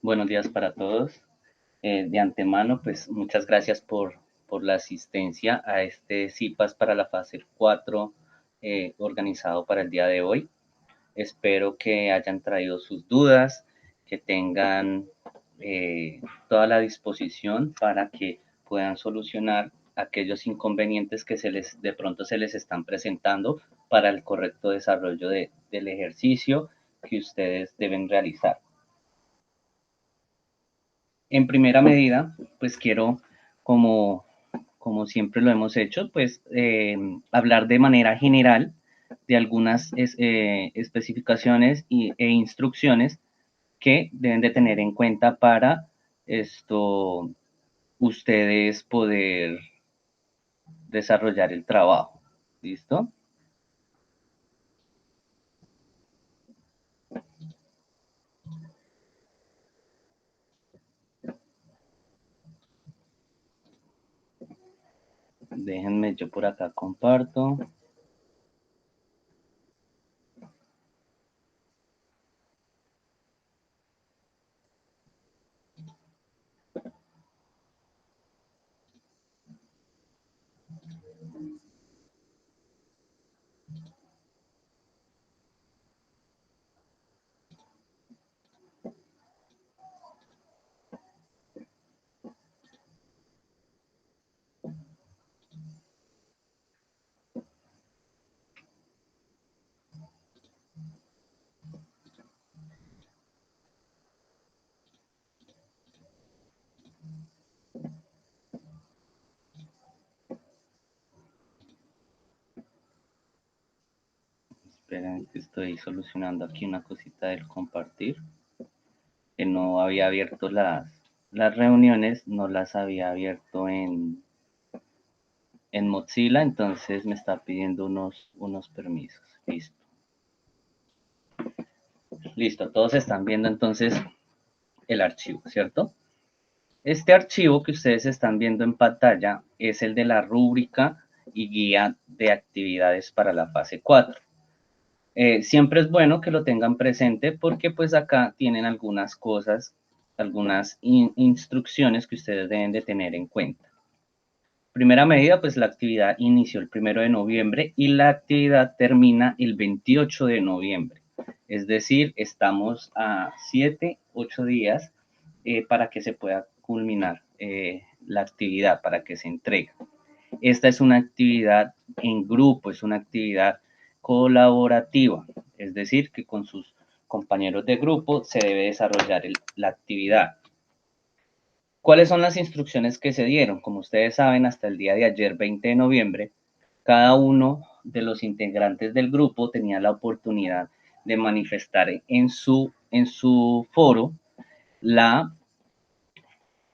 Buenos días para todos. De antemano, pues muchas gracias por la asistencia a este CIPAS para la fase 4 organizado para el día de hoy. Espero que hayan traído sus dudas, que tengan toda la disposición para que puedan solucionar aquellos inconvenientes que de pronto se les están presentando para el correcto desarrollo del ejercicio que ustedes deben realizar. En primera medida, pues quiero, como, como siempre lo hemos hecho, pues hablar de manera general de algunas especificaciones e instrucciones que deben de tener en cuenta para esto ustedes poder desarrollar el trabajo. ¿Listo? Déjenme, yo por acá comparto. Esperen que estoy solucionando aquí una cosita del compartir. Que no había abierto las reuniones, no las había abierto en Mozilla, entonces me está pidiendo unos permisos. Listo. Listo, todos están viendo entonces el archivo, ¿cierto? Este archivo que ustedes están viendo en pantalla es el de la rúbrica y guía de actividades para la fase 4. Siempre es bueno que lo tengan presente porque pues acá tienen algunas cosas, algunas instrucciones que ustedes deben de tener en cuenta. Primera medida, pues la actividad inició el 1 de noviembre y la actividad termina el 28 de noviembre. Es decir, estamos a 7, 8 días para que se pueda culminar la actividad, para que se entregue. Esta es una actividad en grupo, es una actividad colaborativa, es decir, que con sus compañeros de grupo se debe desarrollar la actividad. ¿Cuáles son las instrucciones que se dieron? Como ustedes saben, hasta el día de ayer, 20 de noviembre, cada uno de los integrantes del grupo tenía la oportunidad de manifestar en su foro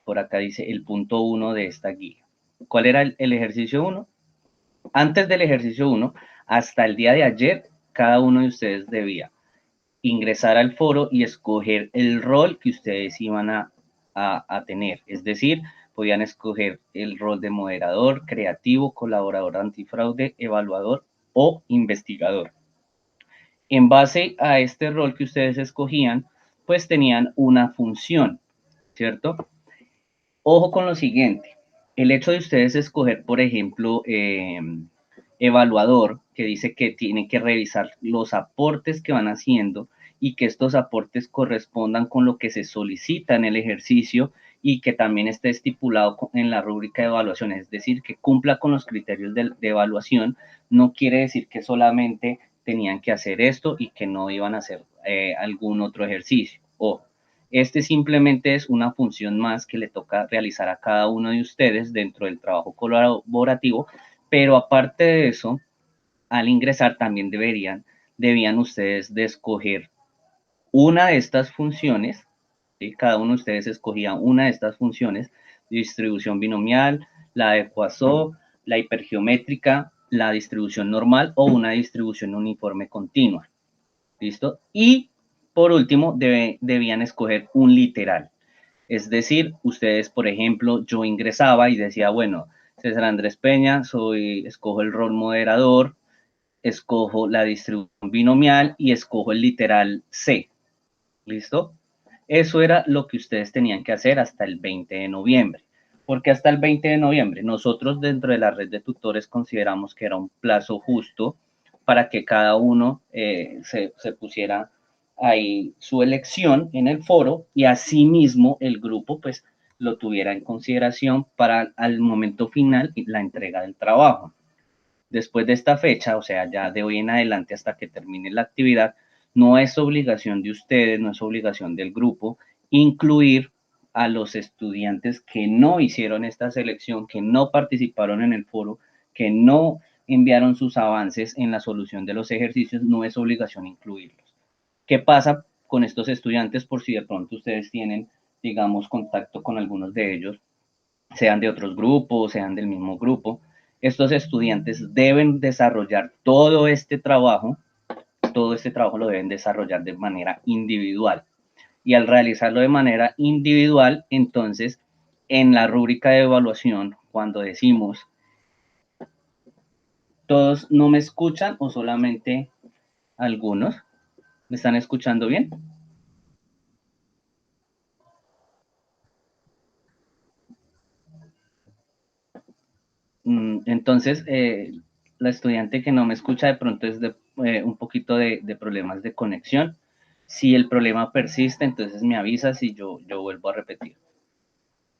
por acá dice, el punto 1 de esta guía. ¿Cuál era el ejercicio 1? Antes del ejercicio 1, hasta el día de ayer, cada uno de ustedes debía ingresar al foro y escoger el rol que ustedes iban a tener. Es decir, podían escoger el rol de moderador, creativo, colaborador antifraude, evaluador o investigador. En base a este rol que ustedes escogían, pues tenían una función, ¿cierto? Ojo con lo siguiente, el hecho de ustedes escoger, por ejemplo, evaluador, que dice que tiene que revisar los aportes que van haciendo y que estos aportes correspondan con lo que se solicita en el ejercicio y que también esté estipulado en la rúbrica de evaluación, es decir, que cumpla con los criterios de evaluación, no quiere decir que solamente tenían que hacer esto y que no iban a hacer algún otro ejercicio. Ojo, este simplemente es una función más que le toca realizar a cada uno de ustedes dentro del trabajo colaborativo, pero aparte de eso, al ingresar también debían ustedes de escoger una de estas funciones, ¿sí? Cada uno de ustedes escogía una de estas funciones, distribución binomial, la de Poisson, la hipergeométrica, la distribución normal o una distribución uniforme continua. ¿Listo? Y por último, debían escoger un literal. Es decir, ustedes, por ejemplo, yo ingresaba y decía, bueno, César Andrés Peña, escojo el rol moderador, escojo la distribución binomial y escojo el literal C. ¿Listo? Eso era lo que ustedes tenían que hacer hasta el 20 de noviembre. Porque hasta el 20 de noviembre nosotros dentro de la red de tutores consideramos que era un plazo justo para que cada uno se pusiera ahí su elección en el foro y asimismo el grupo pues lo tuviera en consideración para al momento final la entrega del trabajo. Después de esta fecha, o sea, ya de hoy en adelante hasta que termine la actividad, no es obligación de ustedes, no es obligación del grupo incluir a los estudiantes que no hicieron esta selección, que no participaron en el foro, que no enviaron sus avances en la solución de los ejercicios, no es obligación incluirlos. ¿Qué pasa con estos estudiantes por si de pronto ustedes tienen, digamos, contacto con algunos de ellos, sean de otros grupos, sean del mismo grupo? Estos estudiantes deben desarrollar todo este trabajo lo deben desarrollar de manera individual. Y al realizarlo de manera individual, entonces, en la rúbrica de evaluación, cuando decimos, ¿todos no me escuchan o solamente algunos? ¿Me están escuchando bien? Entonces, la estudiante que no me escucha de pronto es un poquito de problemas de conexión. Si el problema persiste, entonces me avisas y yo vuelvo a repetir.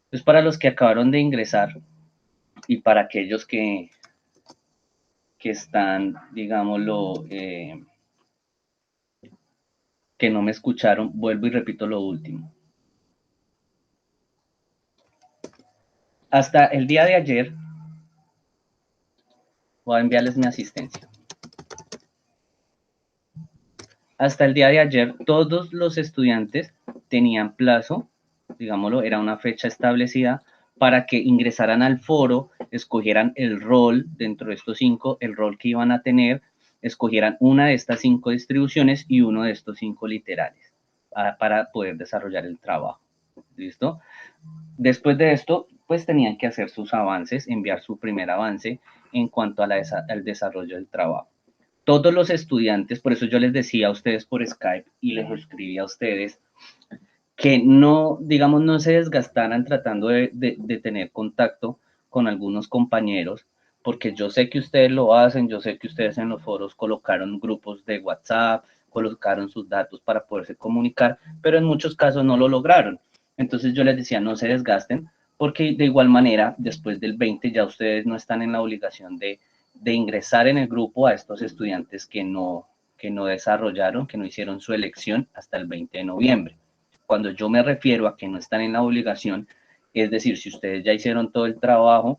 Entonces, para los que acabaron de ingresar y para aquellos que están, digámoslo, que no me escucharon, vuelvo y repito lo último. Hasta el día de ayer, voy a enviarles mi asistencia. Hasta el día de ayer, todos los estudiantes tenían plazo, digámoslo, era una fecha establecida para que ingresaran al foro, escogieran el rol dentro de estos 5, el rol que iban a tener, escogieran una de estas 5 distribuciones y uno de estos 5 literales para poder desarrollar el trabajo. ¿Listo? Después de esto, pues tenían que hacer sus avances, enviar su primer avance en cuanto a al desarrollo del trabajo. Todos los estudiantes, por eso yo les decía a ustedes por Skype y les escribí a ustedes que no, digamos, no se desgastaran tratando de tener contacto con algunos compañeros, porque yo sé que ustedes lo hacen, yo sé que ustedes en los foros colocaron grupos de WhatsApp, colocaron sus datos para poderse comunicar, pero en muchos casos no lo lograron. Entonces yo les decía, no se desgasten, porque de igual manera, después del 20 ya ustedes no están en la obligación de ingresar en el grupo a estos estudiantes que no desarrollaron, que no hicieron su elección hasta el 20 de noviembre. Cuando yo me refiero a que no están en la obligación, es decir, si ustedes ya hicieron todo el trabajo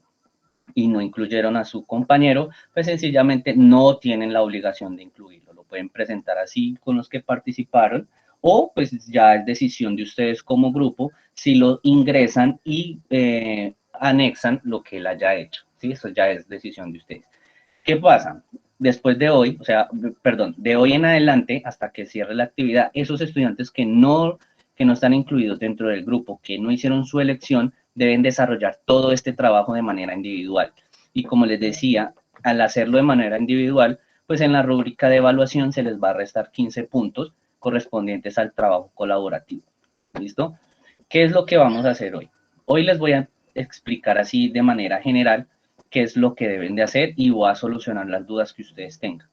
y no incluyeron a su compañero, pues sencillamente no tienen la obligación de incluirlo. Lo pueden presentar así con los que participaron o pues ya es decisión de ustedes como grupo si lo ingresan y anexan lo que él haya hecho. ¿Sí? Eso ya es decisión de ustedes. ¿Qué pasa? Después de hoy, o sea, perdón, de hoy en adelante, hasta que cierre la actividad, esos estudiantes que no están incluidos dentro del grupo, que no hicieron su elección, deben desarrollar todo este trabajo de manera individual. Y como les decía, al hacerlo de manera individual, pues en la rúbrica de evaluación se les va a restar 15 puntos correspondientes al trabajo colaborativo. ¿Listo? ¿Qué es lo que vamos a hacer hoy? Hoy les voy a explicar así de manera general qué es lo que deben de hacer y voy a solucionar las dudas que ustedes tengan.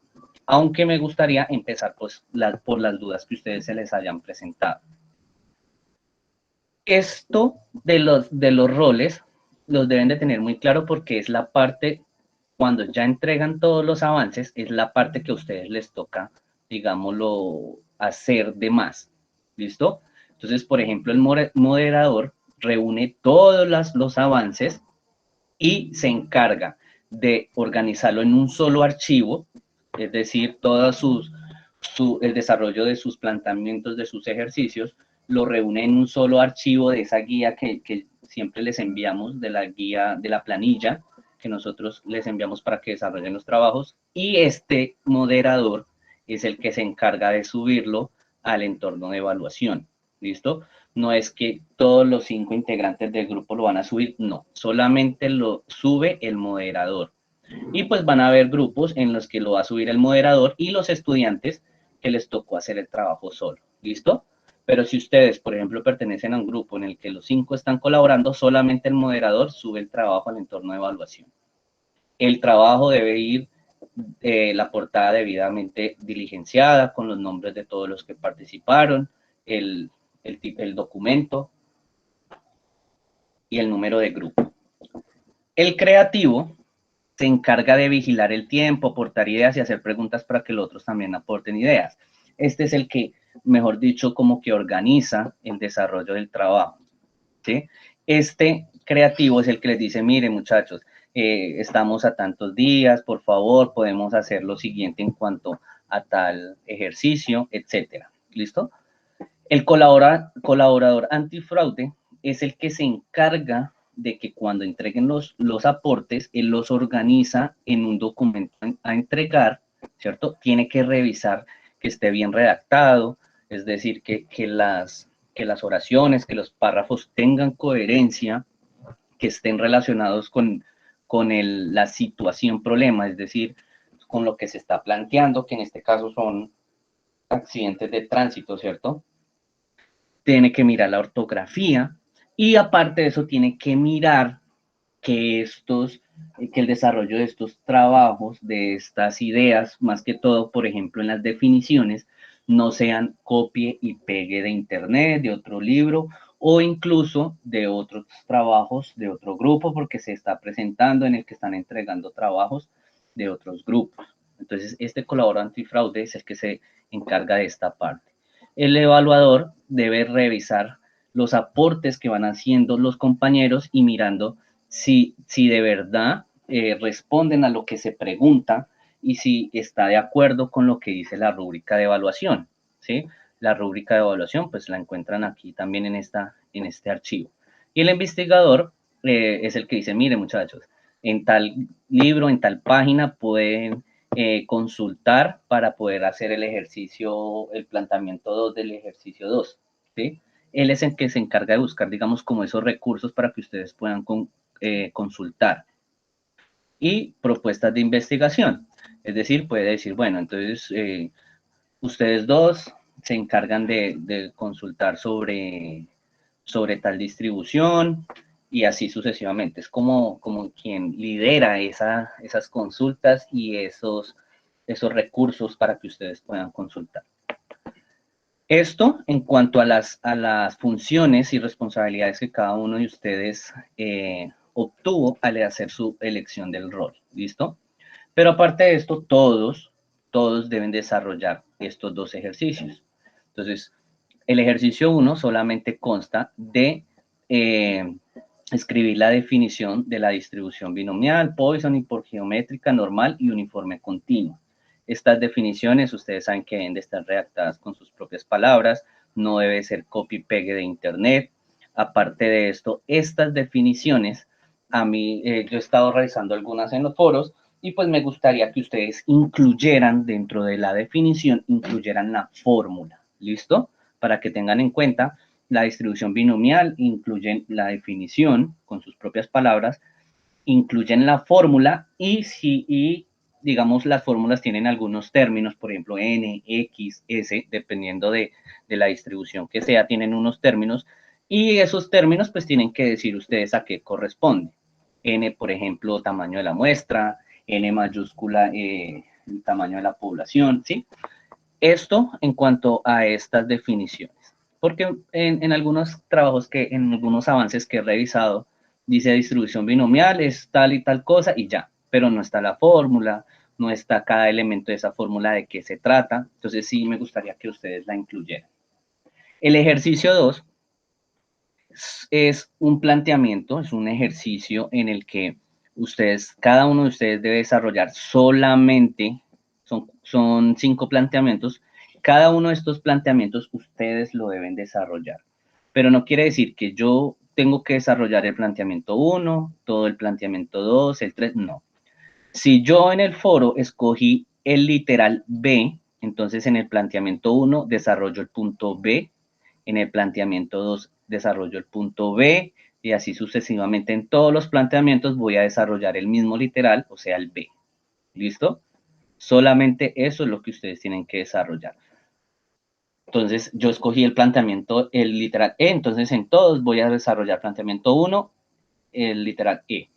Aunque me gustaría empezar pues, por las dudas que ustedes se les hayan presentado. Esto de los roles los deben de tener muy claro porque es la parte, cuando ya entregan todos los avances, es la parte que a ustedes les toca, digámoslo, hacer de más. ¿Listo? Entonces, por ejemplo, el moderador reúne todos los avances y se encarga de organizarlo en un solo archivo, es decir, el desarrollo de sus planteamientos, de sus ejercicios, lo reúne en un solo archivo de esa guía que siempre les enviamos, de la guía, de la planilla que nosotros les enviamos para que desarrollen los trabajos, y este moderador es el que se encarga de subirlo al entorno de evaluación. ¿Listo? No es que todos los 5 integrantes del grupo lo van a subir, no, solamente lo sube el moderador. Y pues van a haber grupos en los que lo va a subir el moderador y los estudiantes que les tocó hacer el trabajo solo. ¿Listo? Pero si ustedes, por ejemplo, pertenecen a un grupo en el que los 5 están colaborando, solamente el moderador sube el trabajo al entorno de evaluación. El trabajo debe ir la portada debidamente diligenciada con los nombres de todos los que participaron, el documento y el número de grupo. El creativo se encarga de vigilar el tiempo, aportar ideas y hacer preguntas para que los otros también aporten ideas. Este es el que, mejor dicho, como que organiza el desarrollo del trabajo, ¿sí? Este creativo es el que les dice, miren muchachos, estamos a tantos días, por favor, podemos hacer lo siguiente en cuanto a tal ejercicio, etcétera. ¿Listo? El colaborador antifraude es el que se encarga de que cuando entreguen los aportes, él los organiza en un documento a entregar, ¿cierto? Tiene que revisar que esté bien redactado, es decir, que las oraciones, que los párrafos tengan coherencia, que estén relacionados con la situación problema, es decir, con lo que se está planteando, que en este caso son accidentes de tránsito, ¿cierto? Tiene que mirar la ortografía y aparte de eso tiene que mirar que el desarrollo de estos trabajos, de estas ideas, más que todo, por ejemplo, en las definiciones, no sean copie y pegue de internet, de otro libro o incluso de otros trabajos de otro grupo, porque se está presentando en el que están entregando trabajos de otros grupos. Entonces, este colaborador antifraude es el que se encarga de esta parte. El evaluador debe revisar los aportes que van haciendo los compañeros y mirando si de verdad responden a lo que se pregunta y si está de acuerdo con lo que dice la rúbrica de evaluación, ¿sí? La rúbrica de evaluación, pues la encuentran aquí también en este archivo. Y el investigador es el que dice, mire muchachos, en tal libro, en tal página pueden consultar para poder hacer el ejercicio, el planteamiento 2 del ejercicio 2, ¿sí? Él es el que se encarga de buscar, digamos, como esos recursos para que ustedes puedan consultar. Y propuestas de investigación. Es decir, puede decir, bueno, entonces ustedes dos se encargan de consultar sobre tal distribución y así sucesivamente. Es como quien lidera esas consultas y esos recursos para que ustedes puedan consultar. Esto en cuanto a las funciones y responsabilidades que cada uno de ustedes obtuvo al hacer su elección del rol, ¿listo? Pero aparte de esto, todos deben desarrollar estos dos ejercicios. Entonces, el ejercicio 1 solamente consta de escribir la definición de la distribución binomial, Poisson, hipergeométrica, normal y uniforme continua. Estas definiciones ustedes saben que deben de estar redactadas con sus propias palabras, no debe ser copy-pegue de internet. Aparte de esto, estas definiciones, a mí, yo he estado realizando algunas en los foros y pues me gustaría que ustedes incluyeran dentro de la definición, incluyeran la fórmula, ¿listo? Para que tengan en cuenta la distribución binomial, incluyen la definición con sus propias palabras, incluyen la fórmula y digamos, las fórmulas tienen algunos términos, por ejemplo, N, X, S, dependiendo de la distribución que sea, tienen unos términos y esos términos pues tienen que decir ustedes a qué corresponde. N, por ejemplo, tamaño de la muestra, N mayúscula, el tamaño de la población, ¿sí? Esto en cuanto a estas definiciones. Porque en algunos trabajos en algunos avances que he revisado, dice distribución binomial, es tal y tal cosa y ya, pero no está la fórmula, no está cada elemento de esa fórmula de qué se trata, entonces sí me gustaría que ustedes la incluyeran. El ejercicio 2 es un planteamiento, es un ejercicio en el que cada uno de ustedes debe desarrollar solamente, son 5 planteamientos, cada uno de estos planteamientos ustedes lo deben desarrollar. Pero no quiere decir que yo tengo que desarrollar el planteamiento 1, todo el planteamiento 2, el 3, no. Si yo en el foro escogí el literal B, entonces en el planteamiento 1 desarrollo el punto B, en el planteamiento 2 desarrollo el punto B y así sucesivamente en todos los planteamientos voy a desarrollar el mismo literal, o sea, el B. ¿Listo? Solamente eso es lo que ustedes tienen que desarrollar. Entonces, yo escogí el planteamiento, el literal E, entonces en todos voy a desarrollar planteamiento 1, el literal E.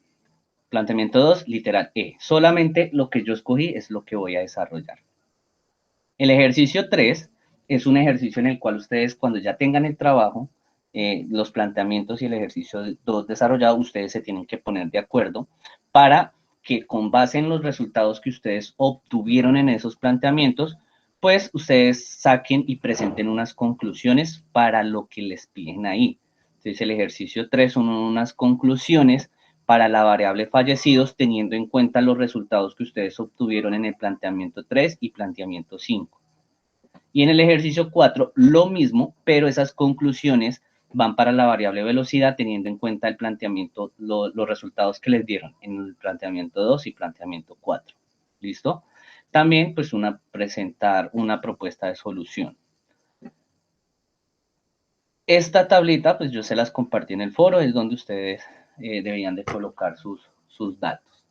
Planteamiento 2, literal E. Solamente lo que yo escogí es lo que voy a desarrollar. El ejercicio 3 es un ejercicio en el cual ustedes, cuando ya tengan el trabajo, los planteamientos y el ejercicio 2 desarrollado, ustedes se tienen que poner de acuerdo para que con base en los resultados que ustedes obtuvieron en esos planteamientos, pues ustedes saquen y presenten unas conclusiones para lo que les piden ahí. Entonces el ejercicio 3 son unas conclusiones para la variable fallecidos, teniendo en cuenta los resultados que ustedes obtuvieron en el planteamiento 3 y planteamiento 5. Y en el ejercicio 4, lo mismo, pero esas conclusiones van para la variable velocidad, teniendo en cuenta el planteamiento, los resultados que les dieron en el planteamiento 2 y planteamiento 4. ¿Listo? También, pues, presentar una propuesta de solución. Esta tablita, pues yo se las compartí en el foro, es donde ustedes deberían de colocar sus datos.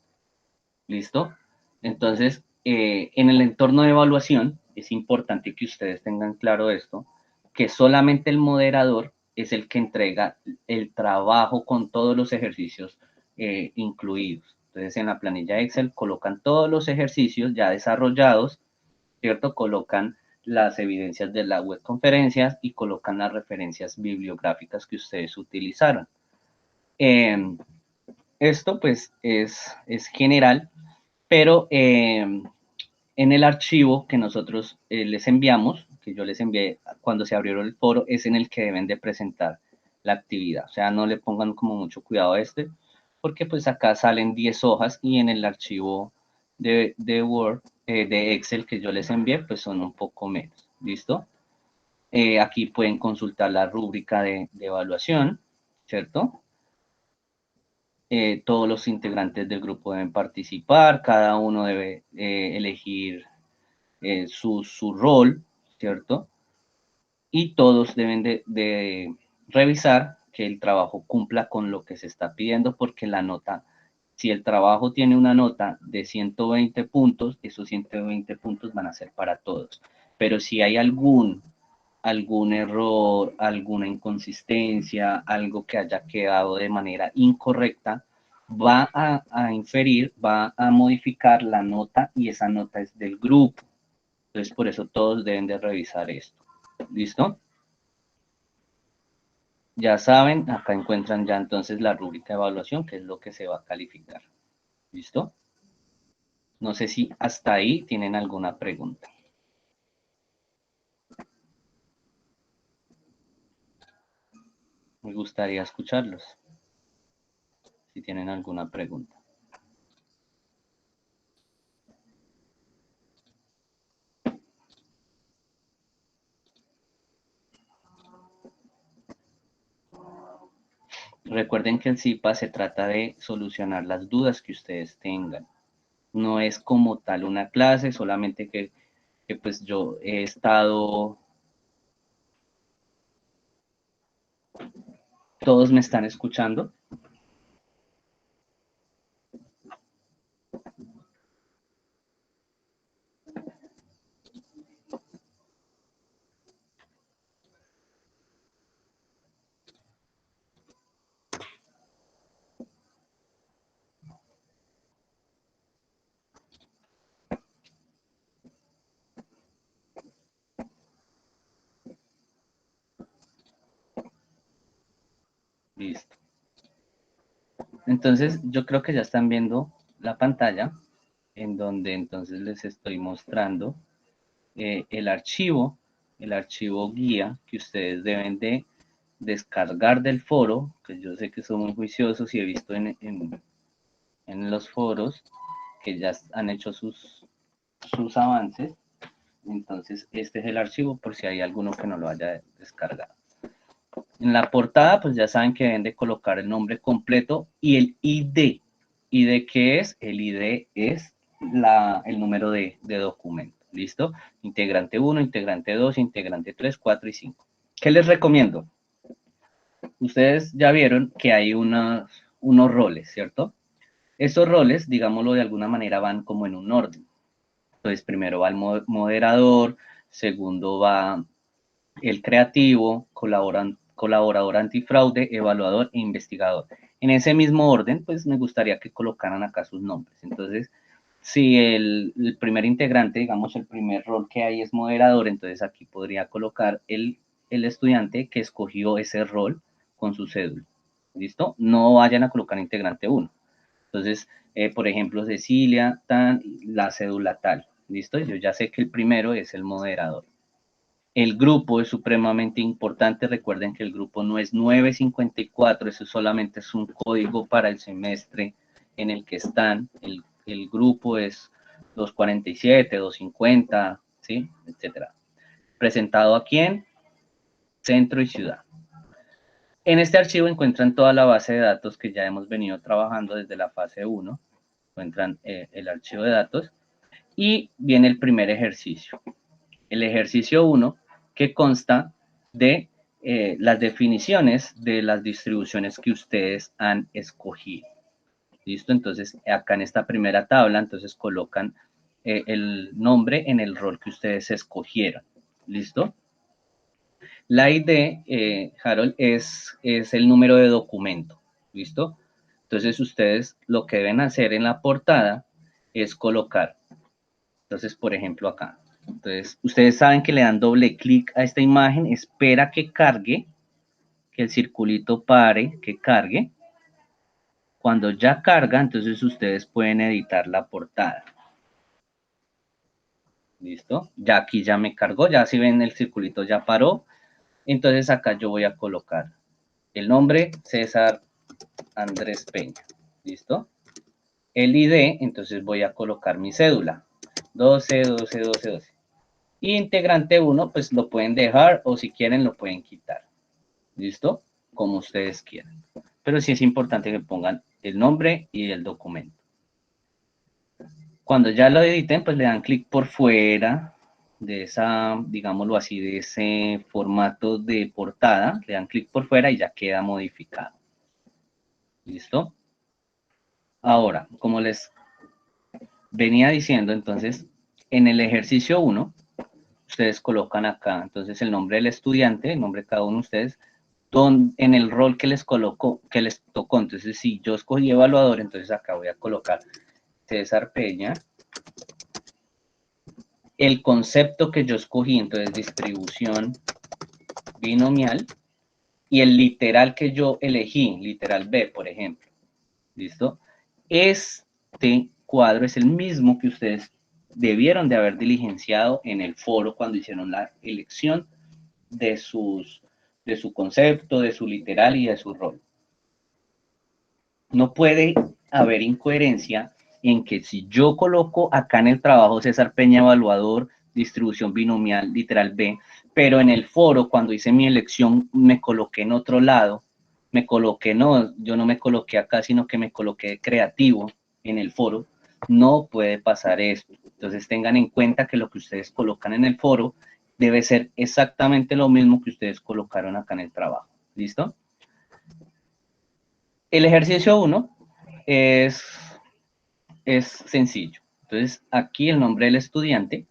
¿Listo? Entonces, en el entorno de evaluación, es importante que ustedes tengan claro esto, que solamente el moderador es el que entrega el trabajo con todos los ejercicios incluidos. Entonces, en la planilla Excel colocan todos los ejercicios ya desarrollados, ¿cierto? Colocan las evidencias de la web conferencias y colocan las referencias bibliográficas que ustedes utilizaron. Esto, pues, es general, pero en el archivo que nosotros les enviamos, que yo les envié cuando se abrió el foro, es en el que deben de presentar la actividad. O sea, no le pongan como mucho cuidado a este, porque pues acá salen 10 hojas y en el archivo de Word, de Excel que yo les envié, pues son un poco menos. ¿Listo? Aquí pueden consultar la rúbrica de evaluación, ¿cierto? Todos los integrantes del grupo deben participar, cada uno debe elegir su rol, ¿cierto? Y todos deben de revisar que el trabajo cumpla con lo que se está pidiendo, porque la nota, si el trabajo tiene una nota de 120 puntos, esos 120 puntos van a ser para todos. Pero si hay algún error, alguna inconsistencia, algo que haya quedado de manera incorrecta, va a inferir, va a modificar la nota y esa nota es del grupo. Entonces, por eso todos deben de revisar esto. ¿Listo? Ya saben, acá encuentran ya entonces la rúbrica de evaluación, que es lo que se va a calificar. ¿Listo? No sé si hasta ahí tienen alguna pregunta. Me gustaría escucharlos, si tienen alguna pregunta. Recuerden que el CIPA se trata de solucionar las dudas que ustedes tengan. No es como tal una clase, solamente que pues yo he estado... ¿Todos me están escuchando? Listo. Entonces, yo creo que ya están viendo la pantalla en donde entonces les estoy mostrando el archivo guía que ustedes deben de descargar del foro, que yo sé que son muy juiciosos y he visto en los foros que ya han hecho sus avances. Entonces, este es el archivo por si hay alguno que no lo haya descargado. En la portada, pues ya saben que deben de colocar el nombre completo y el ID. ¿ID qué es? El ID es el número de documento. ¿Listo? Integrante 1, integrante 2, integrante 3, 4 y 5. ¿Qué les recomiendo? Ustedes ya vieron que hay unos roles, ¿cierto? Esos roles, digámoslo de alguna manera, van como en un orden. Entonces, primero va el moderador, segundo va el creativo, colaborador antifraude, evaluador e investigador. En ese mismo orden, pues me gustaría que colocaran acá sus nombres. Entonces, si el primer integrante, digamos, el primer rol que hay es moderador, entonces aquí podría colocar el estudiante que escogió ese rol con su cédula. ¿Listo? No vayan a colocar integrante 1. Entonces, por ejemplo, Cecilia, la cédula tal. ¿Listo? Yo ya sé que el primero es el moderador. El grupo es supremamente importante. Recuerden que el grupo no es 954, eso solamente es un código para el semestre en el que están. El grupo es 247, 250, ¿sí? Etcétera. ¿Presentado a quién? Centro y ciudad. En este archivo encuentran toda la base de datos que ya hemos venido trabajando desde la fase 1. Encuentran el archivo de datos y viene el primer ejercicio. El ejercicio 1, que consta de las definiciones de las distribuciones que ustedes han escogido. ¿Listo? Entonces, acá en esta primera tabla, entonces colocan el nombre en el rol que ustedes escogieron. ¿Listo? La ID, Harold, es el número de documento. ¿Listo? Entonces, ustedes lo que deben hacer en la portada es colocar. Entonces, por ejemplo, acá. Entonces, ustedes saben que le dan doble clic a esta imagen, espera que cargue, que el circulito pare, que cargue. Cuando ya carga, entonces ustedes pueden editar la portada. ¿Listo? Ya aquí ya me cargó, ya si ven el circulito ya paró. Entonces acá yo voy a colocar el nombre, César Andrés Peña. ¿Listo? El ID, entonces voy a colocar mi cédula. 12, 12, 12, 12. Y integrante 1, pues lo pueden dejar o si quieren lo pueden quitar. ¿Listo? Como ustedes quieran. Pero sí es importante que pongan el nombre y el documento. Cuando ya lo editen, pues le dan clic por fuera de esa, digámoslo así, de ese formato de portada. Le dan clic por fuera y ya queda modificado. ¿Listo? Ahora, como les venía diciendo, entonces, en el ejercicio 1, ustedes colocan acá, entonces, el nombre del estudiante, el nombre de cada uno de ustedes, en el rol que les colocó, que les tocó. Entonces, si yo escogí evaluador, entonces acá voy a colocar César Peña. El concepto que yo escogí, entonces, distribución binomial. Y el literal que yo elegí, literal B, por ejemplo. ¿Listo? Este cuadro es el mismo que ustedes debieron de haber diligenciado en el foro cuando hicieron la elección de su concepto, de su literal y de su rol. No puede haber incoherencia en que si yo coloco acá en el trabajo César Peña evaluador, distribución binomial, literal B, pero en el foro cuando hice mi elección me coloqué en otro lado, yo no me coloqué acá, sino que me coloqué creativo en el foro, no puede pasar esto. Entonces tengan en cuenta que lo que ustedes colocan en el foro debe ser exactamente lo mismo que ustedes colocaron acá en el trabajo. ¿Listo? El ejercicio 1 es sencillo. Entonces, aquí el nombre del estudiante,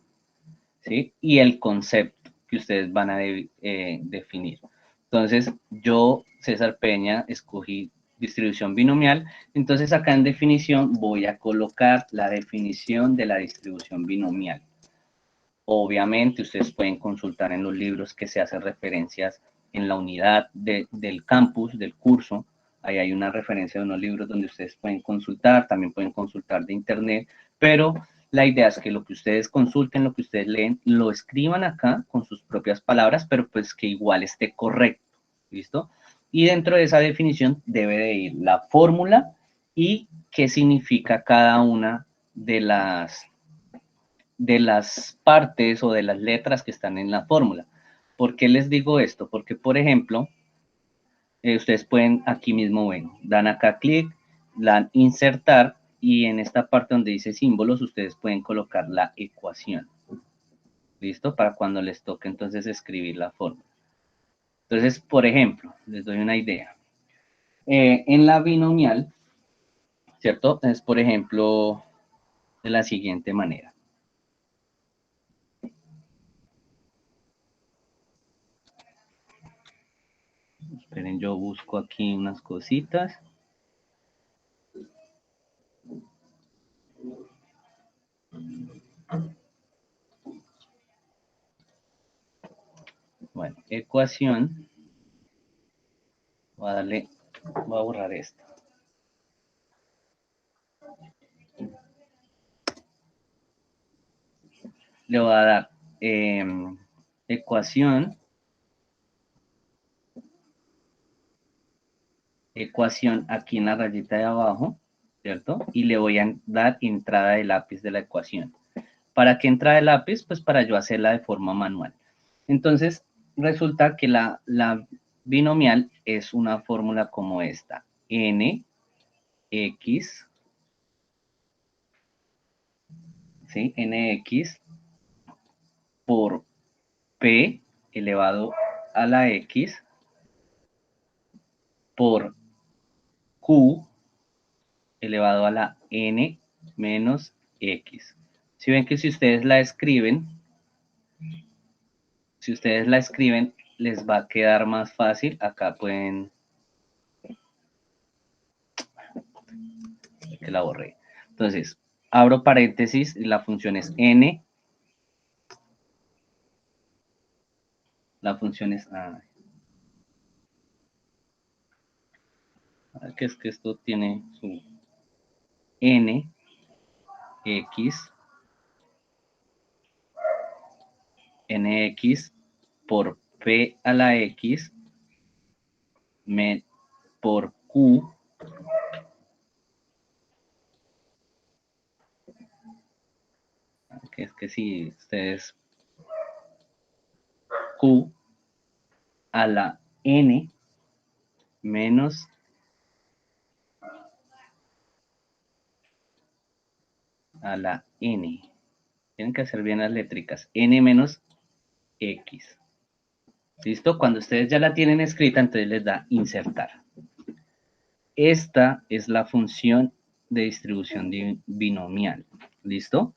¿sí? Y el concepto que ustedes van a definir. Entonces, yo, César Peña, escogí distribución binomial. Entonces, acá en definición voy a colocar la definición de la distribución binomial. Obviamente, ustedes pueden consultar en los libros que se hacen referencias en la unidad del campus, del curso. Ahí hay una referencia de unos libros donde ustedes pueden consultar, también pueden consultar de internet, pero la idea es que lo que ustedes consulten, lo que ustedes leen, lo escriban acá con sus propias palabras, pero pues que igual esté correcto, ¿listo? Y dentro de esa definición debe de ir la fórmula y qué significa cada una de las partes o de las letras que están en la fórmula. ¿Por qué les digo esto? Porque, por ejemplo, ustedes pueden, aquí mismo ven, dan acá clic, dan insertar y en esta parte donde dice símbolos, ustedes pueden colocar la ecuación. ¿Listo? Para cuando les toque entonces escribir la fórmula. Entonces, por ejemplo, les doy una idea. En la binomial, ¿cierto? Es, por ejemplo, de la siguiente manera. Esperen, yo busco aquí unas cositas. Bueno, ecuación. Voy a borrar esto. Le voy a dar ecuación aquí en la rayita de abajo, ¿cierto? Y le voy a dar entrada de lápiz de la ecuación. ¿Para qué entrada de lápiz? Pues para yo hacerla de forma manual. Entonces, resulta que la binomial es una fórmula como esta. N, X, ¿sí? NX por P elevado a la X por Q elevado a la N menos X. Si ven que si ustedes la escriben, les va a quedar más fácil. Acá pueden, que la borré. Entonces, abro paréntesis y la función es N. La función es, que es que esto tiene su N, X, NX por P a la X por Q que es que si ustedes Q a la N menos a la N. Tienen que hacer bien las létricas. N menos X. ¿Listo? Cuando ustedes ya la tienen escrita, entonces les da insertar. Esta es la función de distribución binomial. ¿Listo?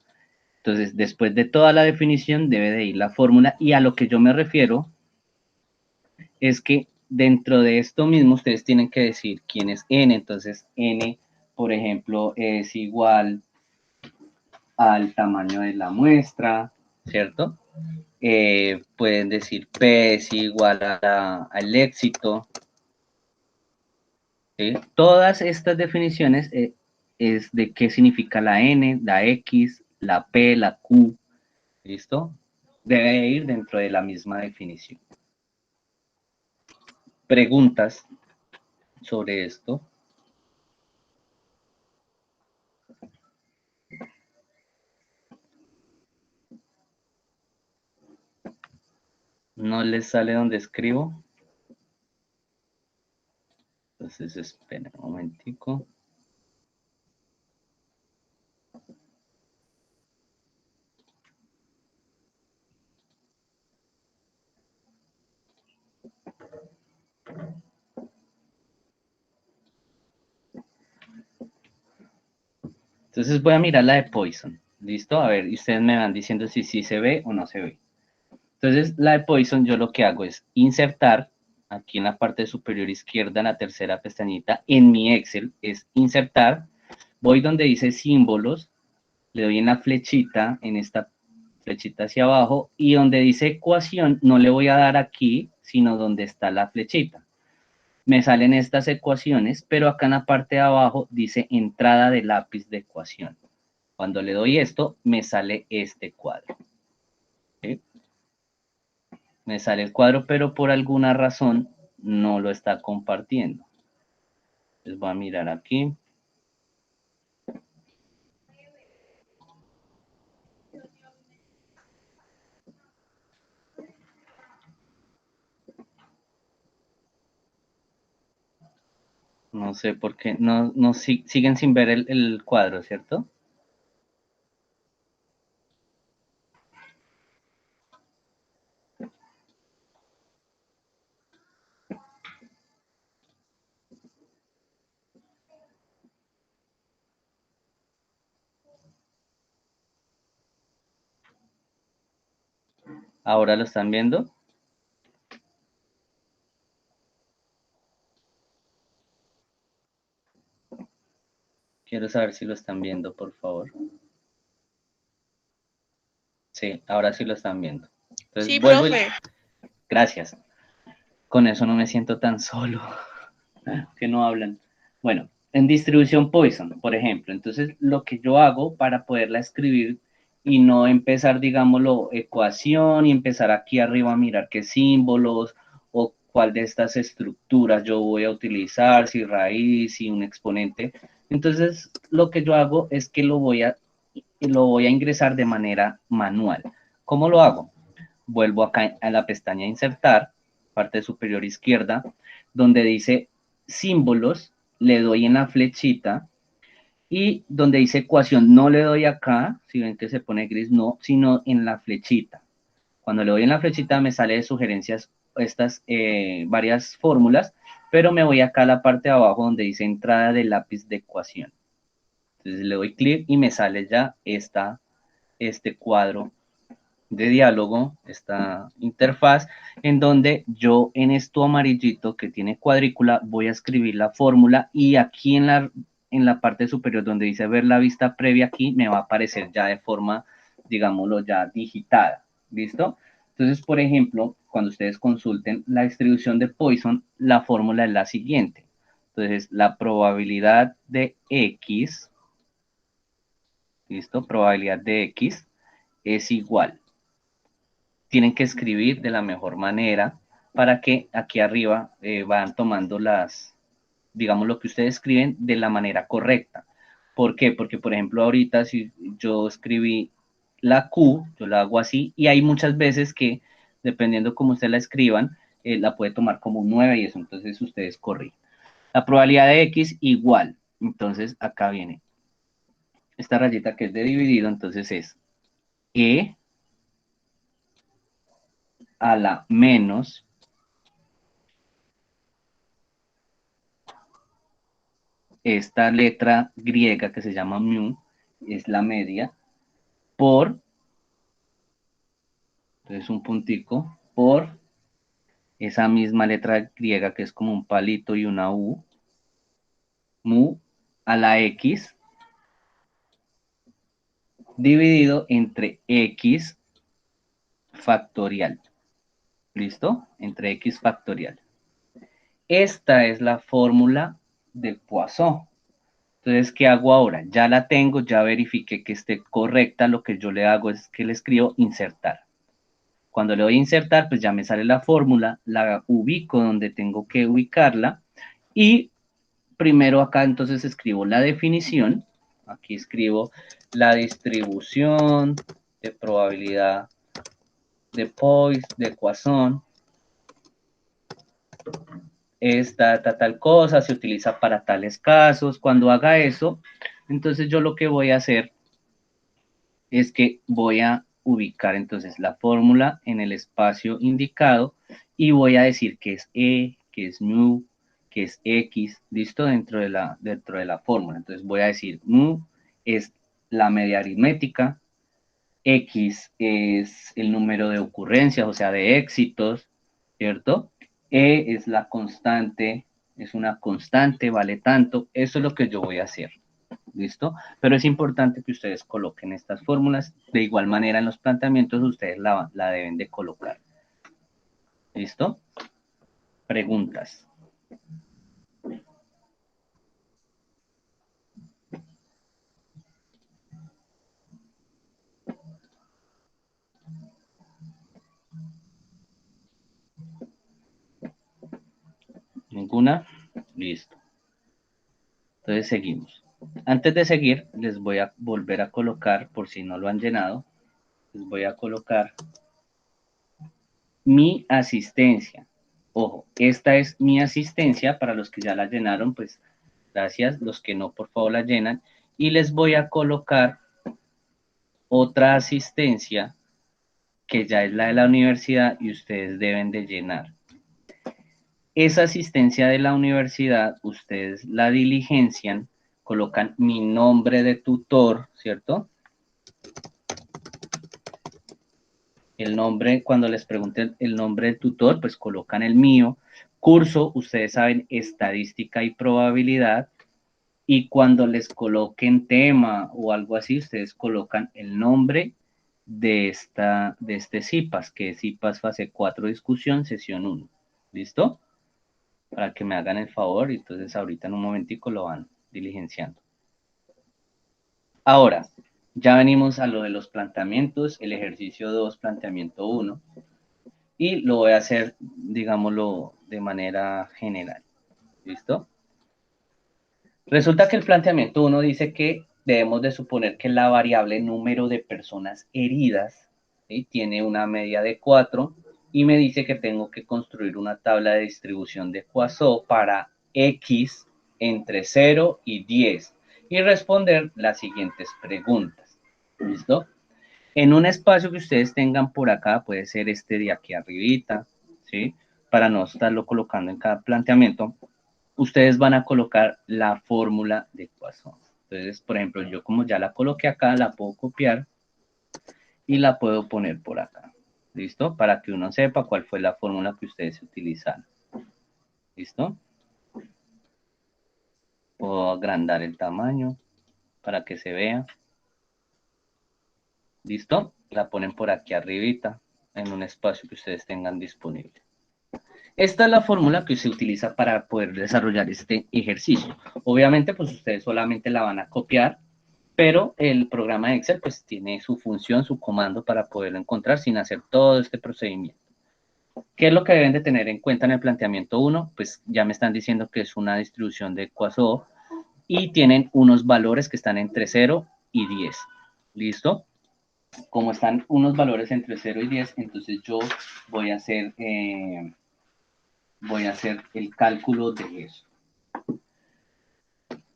Entonces, después de toda la definición, debe de ir la fórmula. Y a lo que yo me refiero es que dentro de esto mismo ustedes tienen que decir quién es n. Entonces, n, por ejemplo, es igual al tamaño de la muestra, ¿cierto? Pueden decir P es igual al éxito. ¿Sí? Todas estas definiciones es de qué significa la N, la X, la P, la Q. ¿Listo? Debe ir dentro de la misma definición. Preguntas sobre esto. No les sale donde escribo. Entonces, esperen un momentico. Entonces voy a mirar la de Poisson. ¿Listo? A ver, y ustedes me van diciendo si sí se ve o no se ve. Entonces, la de Poisson, yo lo que hago es insertar, aquí en la parte superior izquierda, en la tercera pestañita, en mi Excel, es insertar, voy donde dice símbolos, le doy en la flechita, en esta flechita hacia abajo, y donde dice ecuación, no le voy a dar aquí, sino donde está la flechita. Me salen estas ecuaciones, pero acá en la parte de abajo dice entrada de lápiz de ecuación. Cuando le doy esto, me sale este cuadro. ¿Sí? Me sale el cuadro, pero por alguna razón no lo está compartiendo. Les voy a mirar aquí. No sé por qué, no siguen sin ver el cuadro, ¿cierto? Ahora lo están viendo. Quiero saber si lo están viendo, por favor. Sí, ahora sí lo están viendo. Entonces Sí, vuelvo y... profe. Gracias. Con eso no me siento tan solo. Que no hablan. Bueno, en distribución Poisson, por ejemplo, entonces lo que yo hago para poderla escribir y no empezar, digámoslo, ecuación y empezar aquí arriba a mirar qué símbolos o cuál de estas estructuras yo voy a utilizar, si raíz, si un exponente. Entonces, lo que yo hago es que lo voy a ingresar de manera manual. ¿Cómo lo hago? Vuelvo acá a la pestaña insertar, parte superior izquierda, donde dice símbolos, le doy en la flechita y donde dice ecuación no le doy acá, si ven que se pone gris, no, sino en la flechita. Cuando le doy en la flechita me sale de sugerencias estas varias fórmulas, pero me voy acá a la parte de abajo donde dice entrada de lápiz de ecuación. Entonces le doy clic y me sale ya este cuadro de diálogo, esta interfaz, en donde yo en esto amarillito que tiene cuadrícula voy a escribir la fórmula y aquí en la parte superior donde dice ver la vista previa aquí me va a aparecer ya de forma, digámoslo, ya digitada. ¿Listo? Entonces, por ejemplo, cuando ustedes consulten la distribución de Poisson, la fórmula es la siguiente. Entonces, la probabilidad de X, ¿listo? Probabilidad de X es igual, tienen que escribir de la mejor manera para que aquí arriba van tomando digamos, lo que ustedes escriben de la manera correcta. ¿Por qué? Porque, por ejemplo, ahorita si yo escribí la Q, yo la hago así, y hay muchas veces que, dependiendo cómo ustedes la escriban, la puede tomar como un 9 y eso, entonces ustedes corrigen. La probabilidad de X igual, entonces acá viene esta rayita que es de dividido, entonces es E a la menos esta letra griega que se llama mu, es la media, por, entonces un puntico, por esa misma letra griega que es como un palito y una u, mu a la x, dividido entre x factorial. ¿Listo? Entre x factorial. Esta es la fórmula de Poisson. Entonces, ¿qué hago ahora? Ya la tengo, ya verifiqué que esté correcta. Lo que yo le hago es que le escribo insertar. Cuando le doy a insertar, pues ya me sale la fórmula, la ubico donde tengo que ubicarla y primero acá entonces escribo la definición. Aquí escribo la distribución de probabilidad de Poisson, esta tal cosa, se utiliza para tales casos. Cuando haga eso, entonces yo lo que voy a hacer es que voy a ubicar entonces la fórmula en el espacio indicado y voy a decir que es E, que es mu, que es X, listo, dentro de la fórmula. Entonces voy a decir mu es la media aritmética, X es el número de ocurrencias, o sea, de éxitos, ¿cierto? E es la constante, es una constante, vale tanto. Eso es lo que yo voy a hacer. ¿Listo? Pero es importante que ustedes coloquen estas fórmulas. De igual manera, en los planteamientos ustedes la deben de colocar. ¿Listo? Preguntas. ¿Ninguna? Listo. Entonces seguimos. Antes de seguir, les voy a volver a colocar, por si no lo han llenado, les voy a colocar mi asistencia. Ojo, esta es mi asistencia para los que ya la llenaron, pues gracias. Los que no, por favor, la llenan. Y les voy a colocar otra asistencia que ya es la de la universidad y ustedes deben de llenar. Esa asistencia de la universidad, ustedes la diligencian, colocan mi nombre de tutor, ¿cierto? El nombre, cuando les pregunten el nombre del tutor, pues colocan el mío. Curso, ustedes saben, estadística y probabilidad. y cuando les coloquen tema o algo así, ustedes colocan el nombre de este CIPAS, que es CIPAS fase 4 discusión, sesión 1. ¿Listo? Para que me hagan el favor, y entonces ahorita en un momentico lo van diligenciando. Ahora, ya venimos a lo de los planteamientos, el ejercicio 2, planteamiento 1, y lo voy a hacer, digámoslo, de manera general. ¿Listo? Resulta que el planteamiento 1 dice que debemos de suponer que la variable número de personas heridas, ¿sí?, tiene una media de 4 y me dice que tengo que construir una tabla de distribución de Poisson para X entre 0 y 10 y responder las siguientes preguntas. ¿Listo? En un espacio que ustedes tengan por acá, puede ser este de aquí arribita, ¿sí? Para no estarlo colocando en cada planteamiento, ustedes van a colocar la fórmula de Poisson. Entonces, por ejemplo, yo como ya la coloqué acá, la puedo copiar y la puedo poner por acá. ¿Listo? Para que uno sepa cuál fue la fórmula que ustedes utilizaron. ¿Listo? Puedo agrandar el tamaño para que se vea. ¿Listo? La ponen por aquí arribita, en un espacio que ustedes tengan disponible. Esta es la fórmula que se utiliza para poder desarrollar este ejercicio. Obviamente, pues ustedes solamente la van a copiar, pero el programa de Excel pues tiene su función, su comando para poderlo encontrar sin hacer todo este procedimiento. ¿Qué es lo que deben de tener en cuenta en el planteamiento 1? Pues ya me están diciendo que es una distribución de Poisson y tienen unos valores que están entre 0 y 10. ¿Listo? Como están unos valores entre 0 y 10, entonces yo voy a hacer el cálculo de eso.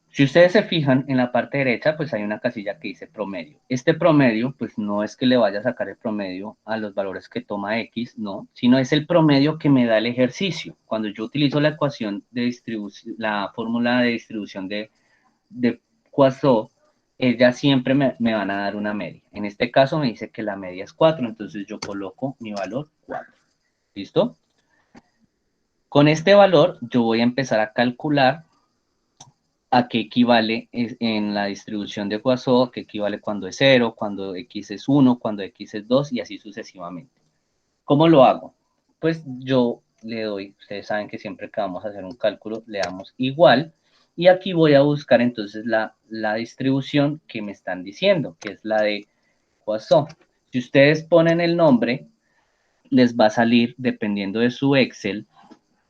Si ustedes se fijan en la parte derecha, pues hay una casilla que dice promedio. Este promedio, pues no es que le vaya a sacar el promedio a los valores que toma X, no, sino es el promedio que me da el ejercicio. Cuando yo utilizo la ecuación de distribución, la fórmula de distribución de Poisson, ellas siempre me van a dar una media. En este caso me dice que la media es 4, entonces yo coloco mi valor 4. ¿Listo? Con este valor yo voy a empezar a calcular a qué equivale en la distribución de Poisson, a qué equivale cuando es 0, cuando X es 1, cuando X es 2 y así sucesivamente. ¿Cómo lo hago? Pues yo le doy, ustedes saben que siempre que vamos a hacer un cálculo le damos igual y aquí voy a buscar entonces la distribución que me están diciendo, que es la de Poisson. Si ustedes ponen el nombre, les va a salir, dependiendo de su Excel,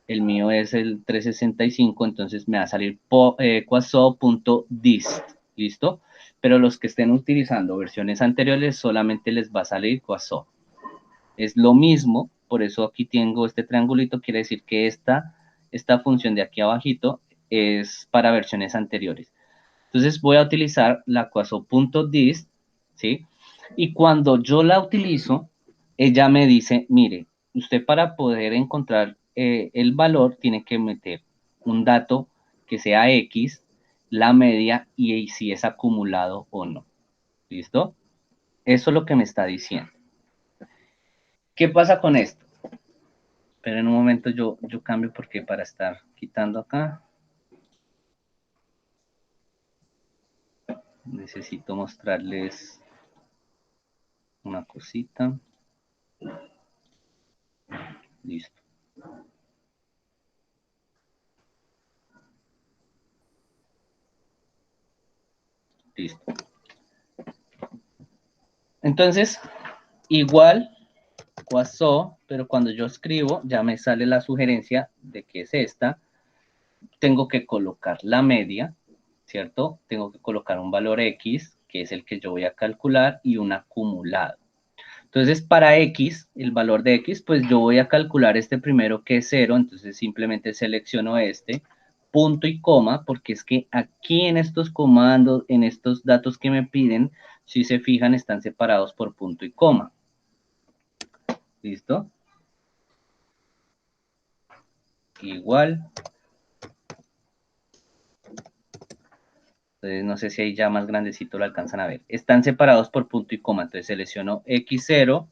el mío es el 365, entonces me va a salir Poisson.dist, ¿listo? Pero los que estén utilizando versiones anteriores solamente les va a salir Poisson. Es lo mismo, por eso aquí tengo este triangulito, quiere decir que esta función de aquí abajito es para versiones anteriores. Entonces voy a utilizar la Poisson.dist, ¿sí? Y cuando yo la utilizo, ella me dice, mire, usted para poder encontrar el valor tiene que meter un dato que sea X, la media y si es acumulado o no. ¿Listo? Eso es lo que me está diciendo. ¿Qué pasa con esto? Pero en un momento yo cambio porque para estar quitando acá, necesito mostrarles una cosita. Listo. Listo. Entonces, igual, Poisson, pero cuando yo escribo ya me sale la sugerencia de que es esta. Tengo que colocar la media, ¿cierto? Tengo que colocar un valor X, que es el que yo voy a calcular, y un acumulado. Entonces, para X, el valor de X, pues yo voy a calcular este primero que es 0, entonces simplemente selecciono este, punto y coma, porque es que aquí en estos comandos, en estos datos que me piden, si se fijan, están separados por punto y coma. ¿Listo? Igual. Entonces, no sé si ahí ya más grandecito lo alcanzan a ver. Están separados por punto y coma. Entonces, selecciono X0,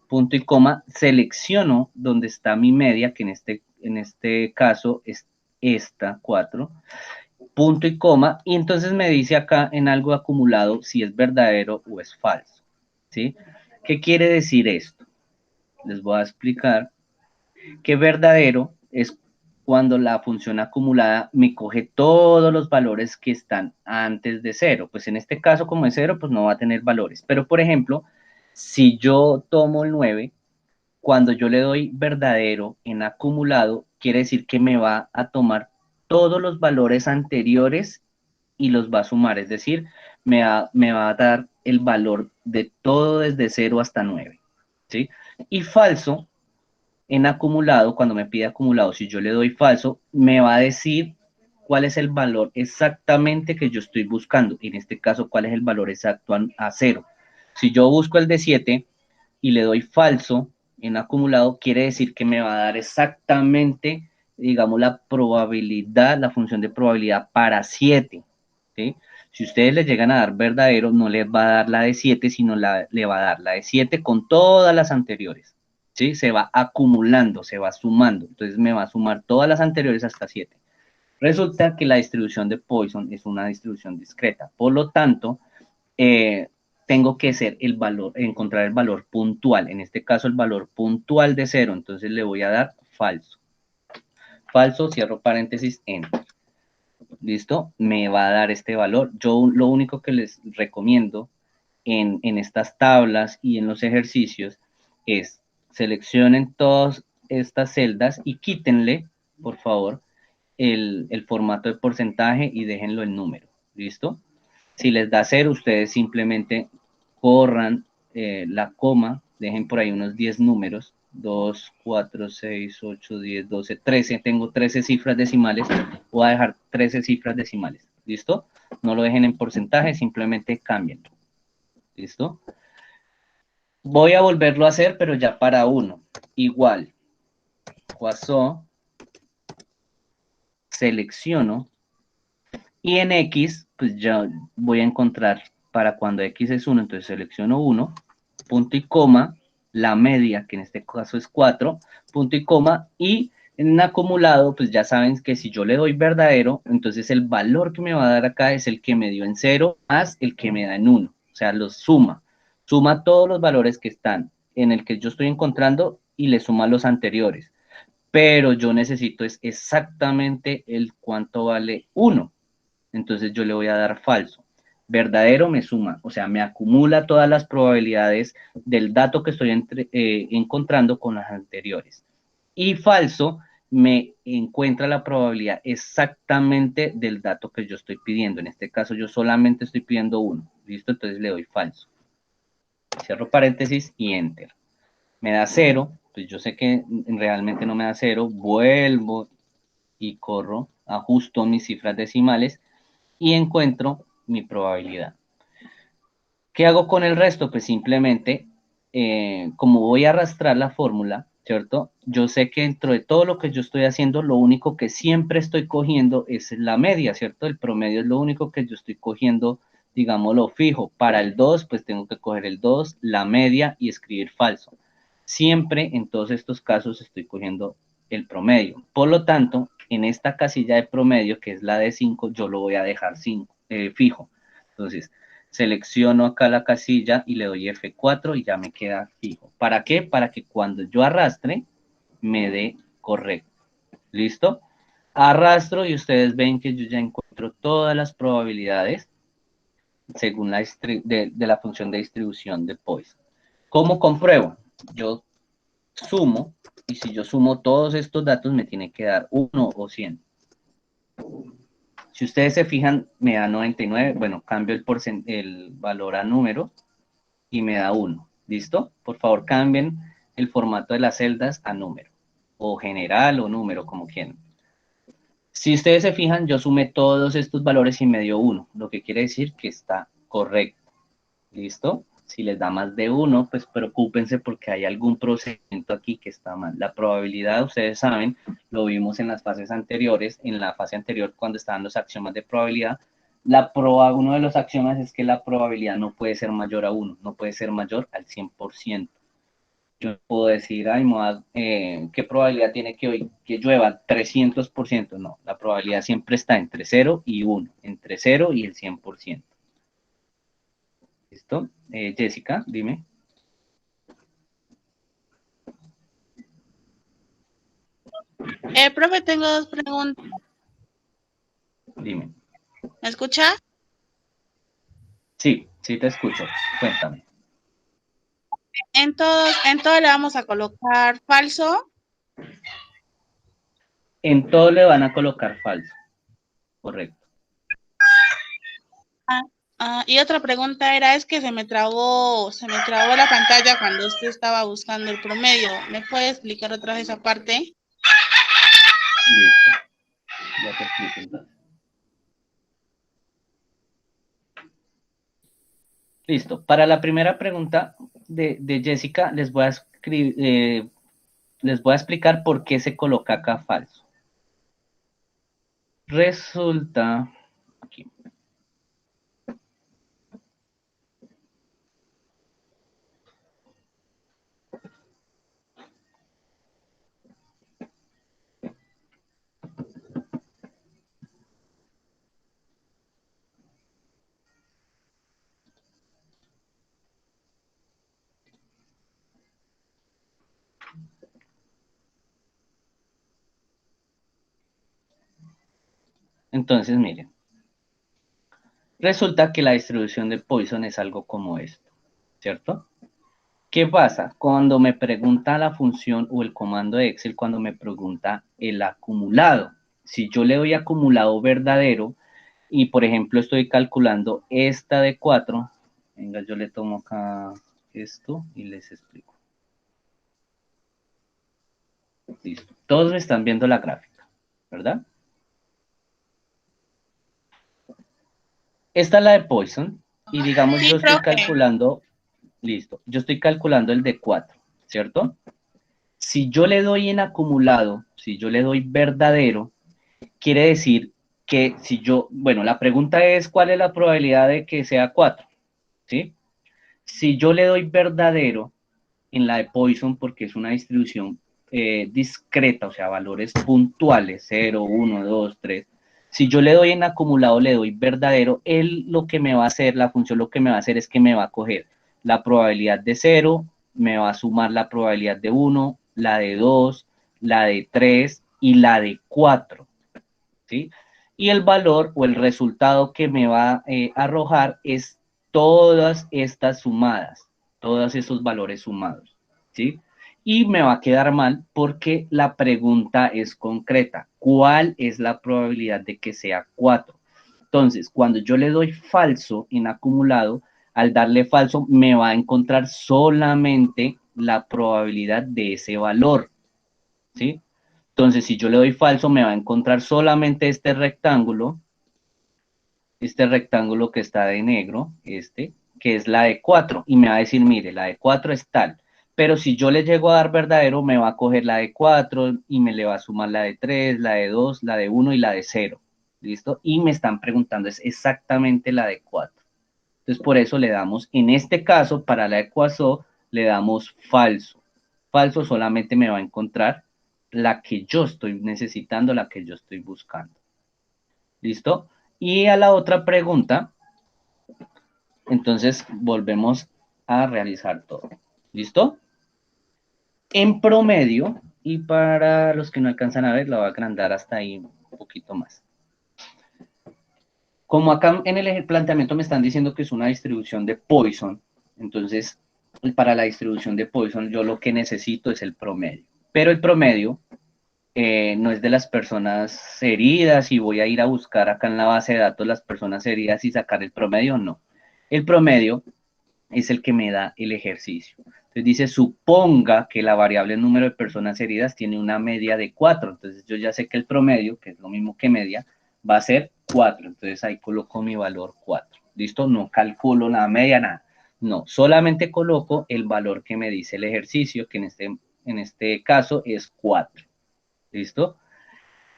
punto y coma, selecciono donde está mi media, que en este caso es esta 4. punto y coma, y entonces me dice acá en algo acumulado si es verdadero o es falso, ¿sí? ¿Qué quiere decir esto? Les voy a explicar que verdadero es cuando la función acumulada me coge todos los valores que están antes de cero. Pues en este caso, como es cero, pues no va a tener valores. Pero, por ejemplo, si yo tomo el 9, cuando yo le doy verdadero en acumulado, quiere decir que me va a tomar todos los valores anteriores y los va a sumar. Es decir, me va a dar el valor de todo desde cero hasta 9. ¿Sí? Y falso en acumulado, cuando me pide acumulado, si yo le doy falso, me va a decir cuál es el valor exactamente que yo estoy buscando. En este caso, cuál es el valor exacto a cero. Si yo busco el de 7 y le doy falso en acumulado, quiere decir que me va a dar exactamente, digamos, la probabilidad, la función de probabilidad para 7. ¿Sí? Si ustedes le llegan a dar verdadero, no les va a dar la de 7, sino le va a dar la de 7 con todas las anteriores. ¿Sí? Se va acumulando, se va sumando. Entonces me va a sumar todas las anteriores hasta 7. Resulta que la distribución de Poisson es una distribución discreta. Por lo tanto, tengo que ser el valor, encontrar el valor puntual. En este caso, el valor puntual de 0. Entonces le voy a dar falso. Falso, cierro paréntesis, enter. ¿Listo? Me va a dar este valor. Yo lo único que les recomiendo en estas tablas y en los ejercicios es seleccionen todas estas celdas y quítenle, por favor, el formato de porcentaje y déjenlo en número. ¿Listo? Si les da 0, ustedes simplemente corran la coma, dejen por ahí unos 10 números, 2, 4, 6, 8, 10, 12, 13, tengo 13 cifras decimales, voy a dejar 13 cifras decimales, ¿listo? No lo dejen en porcentaje, simplemente cámbienlo, ¿listo? Voy a volverlo a hacer, pero ya para 1, igual, Poisson, selecciono, y en X, pues ya voy a encontrar para cuando X es 1, entonces selecciono 1, punto y coma, la media, que en este caso es 4, punto y coma, y en un acumulado, pues ya saben que si yo le doy verdadero, entonces el valor que me va a dar acá es el que me dio en 0 más el que me da en 1, o sea, los suma. Suma todos los valores que están en el que yo estoy encontrando y le suma los anteriores. Pero yo necesito es exactamente el cuánto vale 1. Entonces yo le voy a dar falso. Verdadero me suma, o sea, me acumula todas las probabilidades del dato que estoy encontrando con las anteriores. Y falso me encuentra la probabilidad exactamente del dato que yo estoy pidiendo. En este caso yo solamente estoy pidiendo 1. ¿Listo? Entonces le doy falso. Cierro paréntesis y enter. Me da 0, pues yo sé que realmente no me da 0, vuelvo y corro, ajusto mis cifras decimales y encuentro mi probabilidad. ¿Qué hago con el resto? Pues simplemente, como voy a arrastrar la fórmula, ¿cierto? Yo sé que dentro de todo lo que yo estoy haciendo, lo único que siempre estoy cogiendo es la media, ¿cierto? El promedio es lo único que yo estoy cogiendo, digámoslo, fijo. Para el 2, pues tengo que coger el 2, la media y escribir falso. Siempre en todos estos casos estoy cogiendo el promedio. Por lo tanto, en esta casilla de promedio, que es la de 5, yo lo voy a dejar fijo. Entonces, selecciono acá la casilla y le doy F4 y ya me queda fijo. ¿Para qué? Para que cuando yo arrastre, me dé correcto. ¿Listo? Arrastro y ustedes ven que yo ya encuentro todas las probabilidades según de la función de distribución de Poisson. ¿Cómo compruebo? Yo sumo, y si yo sumo todos estos datos me tiene que dar 1 o 100. Si ustedes se fijan, me da 99, bueno, cambio el valor a número y me da 1, ¿listo? Por favor, cambien el formato de las celdas a número, o general o número, como quieran. Si ustedes se fijan, yo sumé todos estos valores y me dio 1, lo que quiere decir que está correcto. ¿Listo? Si les da más de 1, pues preocúpense porque hay algún procedimiento aquí que está mal. La probabilidad, ustedes saben, lo vimos en las fases anteriores, en la fase anterior cuando estaban los axiomas de probabilidad, uno de los axiomas es que la probabilidad no puede ser mayor a 1, no puede ser mayor al 100%. Yo puedo decir, ay, ¿qué probabilidad tiene que hoy que llueva? 300%. No, la probabilidad siempre está entre 0 y 1, entre 0 y el 100%. ¿Listo? Jessica, dime. Profe, tengo dos preguntas. Dime. ¿Me escucha? Sí, sí te escucho. Cuéntame. En todo le vamos a colocar falso. En todo le van a colocar falso. Correcto. Y otra pregunta era, es que se me trabó la pantalla cuando usted estaba buscando el promedio. ¿Me puede explicar otra vez esa parte? Listo. Ya te explico entonces. Listo. Para la primera pregunta de Jessica, les voy a les voy a explicar por qué se coloca acá falso. Resulta, aquí, entonces miren, resulta que la distribución de Poisson es algo como esto, ¿cierto? ¿Qué pasa? Cuando me pregunta la función o el comando de Excel, cuando me pregunta el acumulado, si yo le doy acumulado verdadero y, por ejemplo, estoy calculando esta de 4, venga, yo le tomo acá esto y les explico. Listo. Todos me están viendo la gráfica, ¿verdad? Esta es la de Poisson y digamos yo Sí, estoy profe. calculando, listo, yo estoy calculando el de 4, ¿cierto? Si yo le doy en acumulado, si yo le doy verdadero, quiere decir que si yo, bueno, la pregunta es cuál es la probabilidad de que sea 4, ¿sí? Si yo le doy verdadero en la de Poisson, porque es una distribución discreta, o sea, valores puntuales, 0, 1, 2, 3, si yo le doy en acumulado, le doy verdadero, él lo que me va a hacer, la función lo que me va a hacer es que me va a coger la probabilidad de 0, me va a sumar la probabilidad de 1, la de 2, la de 3 y la de 4. ¿Sí? Y el valor o el resultado que me va a arrojar es todas estas sumadas, todos esos valores sumados, ¿sí? Y me va a quedar mal porque la pregunta es concreta. ¿Cuál es la probabilidad de que sea 4? Entonces, cuando yo le doy falso en acumulado, al darle falso me va a encontrar solamente la probabilidad de ese valor, ¿sí? Entonces, si yo le doy falso, me va a encontrar solamente este rectángulo que está de negro, que es la de 4, y me va a decir, mire, la de 4 es tal. Pero si yo le llego a dar verdadero, me va a coger la de 4 y me le va a sumar la de 3, la de 2, la de 1 y la de 0. ¿Listo? Y me están preguntando, es exactamente la de 4. Entonces, por eso le damos, en este caso, para la ecuación, le damos falso. Falso solamente me va a encontrar la que yo estoy necesitando, la que yo estoy buscando. ¿Listo? Y a la otra pregunta, entonces volvemos a realizar todo. ¿Listo? En promedio, y para los que no alcanzan a ver, la voy a agrandar hasta ahí un poquito más. Como acá en el planteamiento me están diciendo que es una distribución de Poisson, entonces para la distribución de Poisson yo lo que necesito es el promedio. Pero el promedio no es de las personas heridas y voy a ir a buscar acá en la base de datos las personas heridas y sacar el promedio, no. El promedio es el que me da el ejercicio. Entonces dice, suponga que la variable número de personas heridas tiene una media de 4. Entonces yo ya sé que el promedio, que es lo mismo que media, va a ser 4. Entonces ahí coloco mi valor 4. ¿Listo? No calculo la media, nada. No, solamente coloco el valor que me dice el ejercicio, que en este caso es 4. ¿Listo?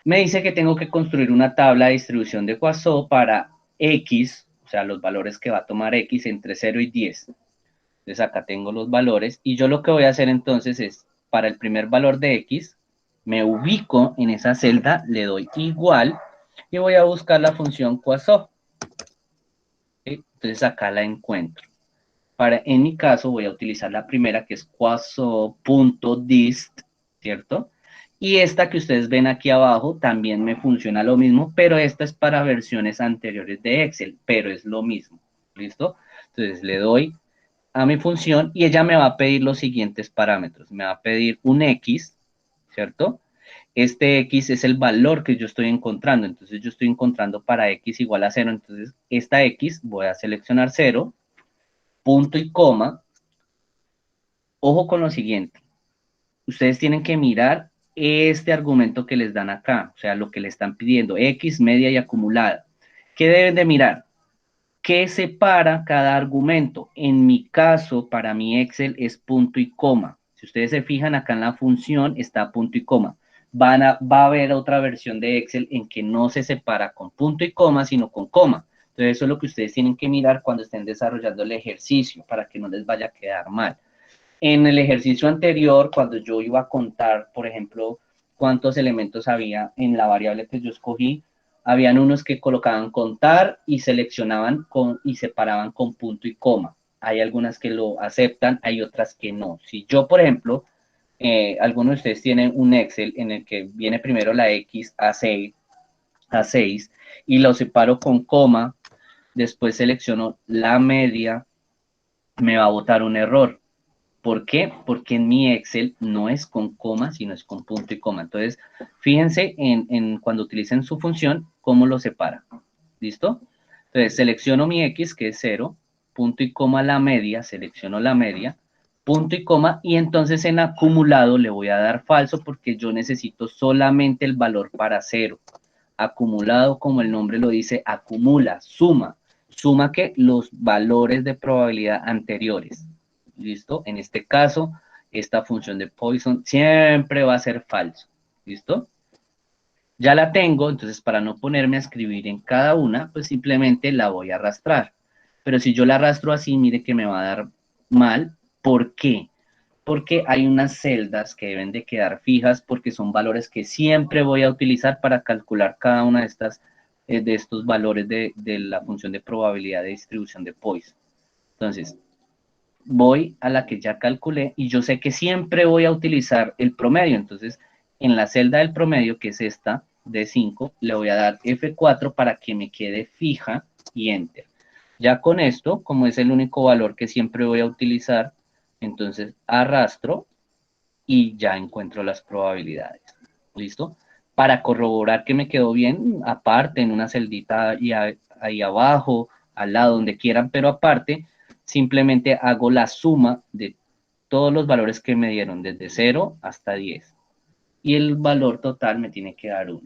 Me dice que tengo que construir una tabla de distribución de Poisson para X, o sea, los valores que va a tomar X entre 0 y 10. Entonces acá tengo los valores y yo lo que voy a hacer entonces es, para el primer valor de X, me ubico en esa celda, le doy igual y voy a buscar la función Quasó. ¿Sí? Entonces acá la encuentro. En mi caso voy a utilizar la primera que es quaso.dist, ¿cierto? Y esta que ustedes ven aquí abajo también me funciona lo mismo, pero esta es para versiones anteriores de Excel, pero es lo mismo, ¿listo? Entonces le doy a mi función y ella me va a pedir los siguientes parámetros. Me va a pedir un X, ¿cierto? Este X es el valor que yo estoy encontrando, entonces yo estoy encontrando para X igual a 0, entonces esta X voy a seleccionar 0, punto y coma. Ojo con lo siguiente, ustedes tienen que mirar este argumento que les dan acá, o sea, lo que le están pidiendo, X, media y acumulada. ¿Qué deben de mirar? ¿Qué separa cada argumento? En mi caso, para mi Excel es punto y coma. Si ustedes se fijan acá en la función, está punto y coma. Va a haber otra versión de Excel en que no se separa con punto y coma, sino con coma. Entonces, eso es lo que ustedes tienen que mirar cuando estén desarrollando el ejercicio, para que no les vaya a quedar mal. En el ejercicio anterior, cuando yo iba a contar, por ejemplo, cuántos elementos había en la variable que yo escogí, habían unos que colocaban contar y seleccionaban y separaban con punto y coma. Hay algunas que lo aceptan, hay otras que no. Si yo, por ejemplo, algunos de ustedes tienen un Excel en el que viene primero la X a 6 y lo separo con coma, después selecciono la media, me va a botar un error. ¿Por qué? Porque en mi Excel no es con coma, sino es con punto y coma. Entonces, fíjense en cuando utilicen su función, cómo lo separa. ¿Listo? Entonces, selecciono mi X, que es 0, punto y coma la media, selecciono la media, punto y coma, y entonces en acumulado le voy a dar falso porque yo necesito solamente el valor para 0. Acumulado, como el nombre lo dice, acumula, suma. Suma que los valores de probabilidad anteriores. ¿Listo? En este caso, esta función de Poisson siempre va a ser falso. ¿Listo? Ya la tengo, entonces para no ponerme a escribir en cada una, pues simplemente la voy a arrastrar. Pero si yo la arrastro así, mire que me va a dar mal. ¿Por qué? Porque hay unas celdas que deben de quedar fijas porque son valores que siempre voy a utilizar para calcular cada una de estos valores de la función de probabilidad de distribución de Poisson. Entonces, voy a la que ya calculé y yo sé que siempre voy a utilizar el promedio. Entonces, en la celda del promedio, que es esta, de 5, le voy a dar F4 para que me quede fija y Enter. Ya con esto, como es el único valor que siempre voy a utilizar, entonces arrastro y ya encuentro las probabilidades. ¿Listo? Para corroborar que me quedó bien, aparte, en una celdita ahí abajo, al lado, donde quieran, pero aparte, simplemente hago la suma de todos los valores que me dieron, desde 0 hasta 10. Y el valor total me tiene que dar 1.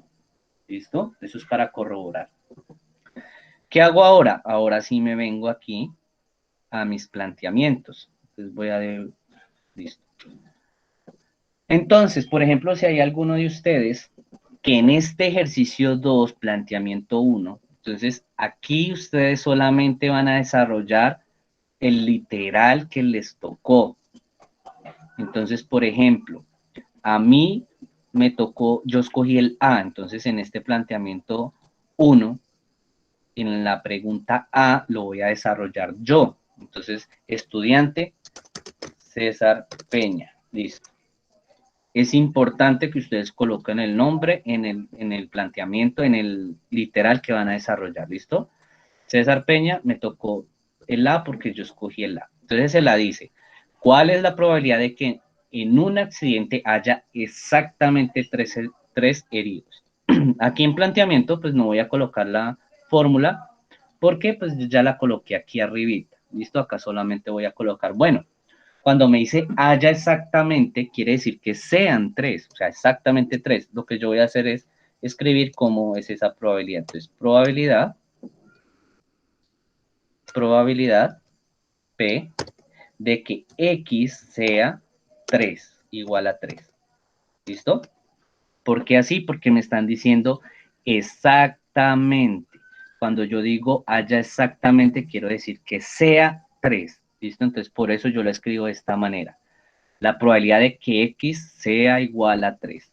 ¿Listo? Eso es para corroborar. ¿Qué hago ahora? Ahora sí me vengo aquí a mis planteamientos. Entonces voy a... Listo. Entonces, por ejemplo, si hay alguno de ustedes que en este ejercicio 2, planteamiento 1, entonces aquí ustedes solamente van a desarrollar el literal que les tocó. Entonces, por ejemplo, a mí me tocó, yo escogí el A, entonces en este planteamiento 1, en la pregunta A lo voy a desarrollar yo. Entonces, estudiante César Peña, listo. Es importante que ustedes coloquen el nombre en el planteamiento, en el literal que van a desarrollar, ¿listo? César Peña, me tocó el A porque yo escogí el A. Entonces se la dice, ¿cuál es la probabilidad de que en un accidente haya exactamente tres heridos? Aquí en planteamiento, pues no voy a colocar la fórmula porque pues ya la coloqué aquí arribita, ¿listo? Acá solamente voy a colocar, bueno, cuando me dice haya exactamente, quiere decir que sean 3, o sea, exactamente 3. Lo que yo voy a hacer es escribir cómo es esa probabilidad. Entonces, probabilidad P de que X sea 3, igual a 3. ¿Listo? ¿Por qué así? Porque me están diciendo exactamente. Cuando yo digo haya exactamente, quiero decir que sea 3. ¿Listo? Entonces, por eso yo lo escribo de esta manera. La probabilidad de que X sea igual a 3.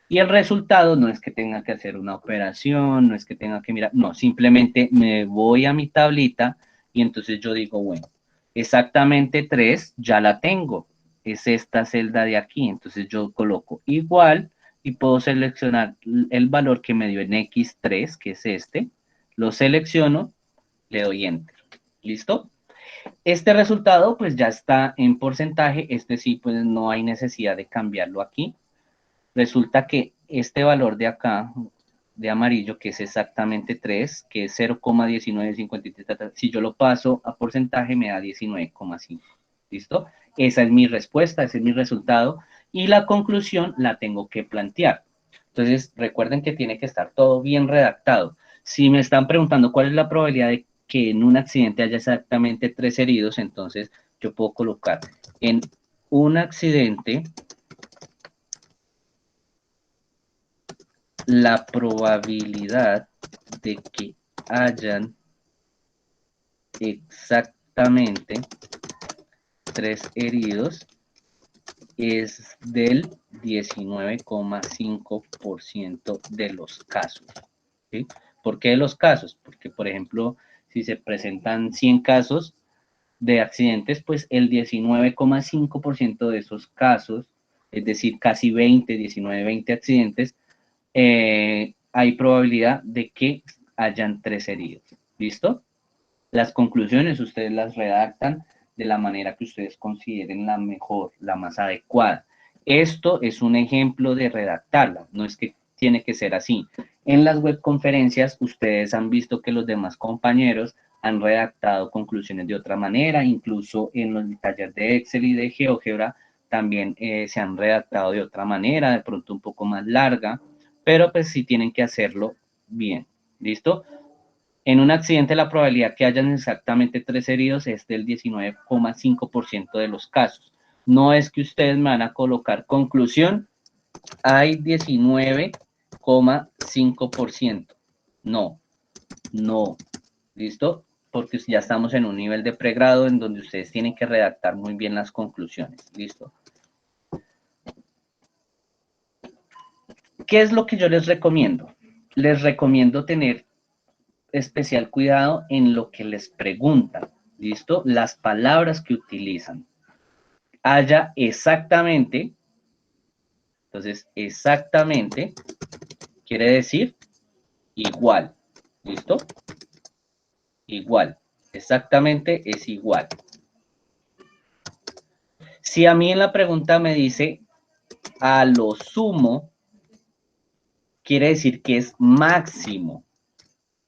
Y el resultado no es que tenga que hacer una operación, no es que tenga que mirar, no, simplemente me voy a mi tablita y entonces yo digo, bueno, exactamente 3 ya la tengo, es esta celda de aquí, entonces yo coloco igual y puedo seleccionar el valor que me dio en X3, que es este, lo selecciono, le doy Enter, ¿listo? Este resultado pues ya está en porcentaje, este sí pues no hay necesidad de cambiarlo aquí. Resulta que este valor de acá, de amarillo, que es exactamente 3, que es 0,1953, si yo lo paso a porcentaje me da 19,5. ¿Listo? Esa es mi respuesta, ese es mi resultado y la conclusión la tengo que plantear. Entonces, recuerden que tiene que estar todo bien redactado. Si me están preguntando cuál es la probabilidad de que en un accidente haya exactamente 3 heridos, entonces yo puedo colocar en un accidente la probabilidad de que hayan exactamente 3 heridos es del 19,5% de los casos. ¿Sí? ¿Por qué de los casos? Porque, por ejemplo, si se presentan 100 casos de accidentes, pues el 19,5% de esos casos, es decir, casi 20, 19, 20 accidentes, hay probabilidad de que hayan 3 heridos. ¿Listo? Las conclusiones ustedes las redactan de la manera que ustedes consideren la mejor, la más adecuada. Esto es un ejemplo de redactarla, no es que tiene que ser así. En las webconferencias ustedes han visto que los demás compañeros han redactado conclusiones de otra manera, incluso en los talleres de Excel y de GeoGebra también se han redactado de otra manera, de pronto un poco más larga, pero pues sí tienen que hacerlo bien. ¿Listo? En un accidente la probabilidad que hayan exactamente 3 heridos es del 19,5% de los casos. No es que ustedes me van a colocar conclusión, hay 19,5%. No, no. ¿Listo? Porque ya estamos en un nivel de pregrado en donde ustedes tienen que redactar muy bien las conclusiones. ¿Listo? ¿Qué es lo que yo les recomiendo? Les recomiendo tener especial cuidado en lo que les preguntan, ¿listo? Las palabras que utilizan. Haya exactamente, entonces exactamente quiere decir igual, ¿listo? Igual, exactamente es igual. Si a mí en la pregunta me dice a lo sumo, quiere decir que es máximo,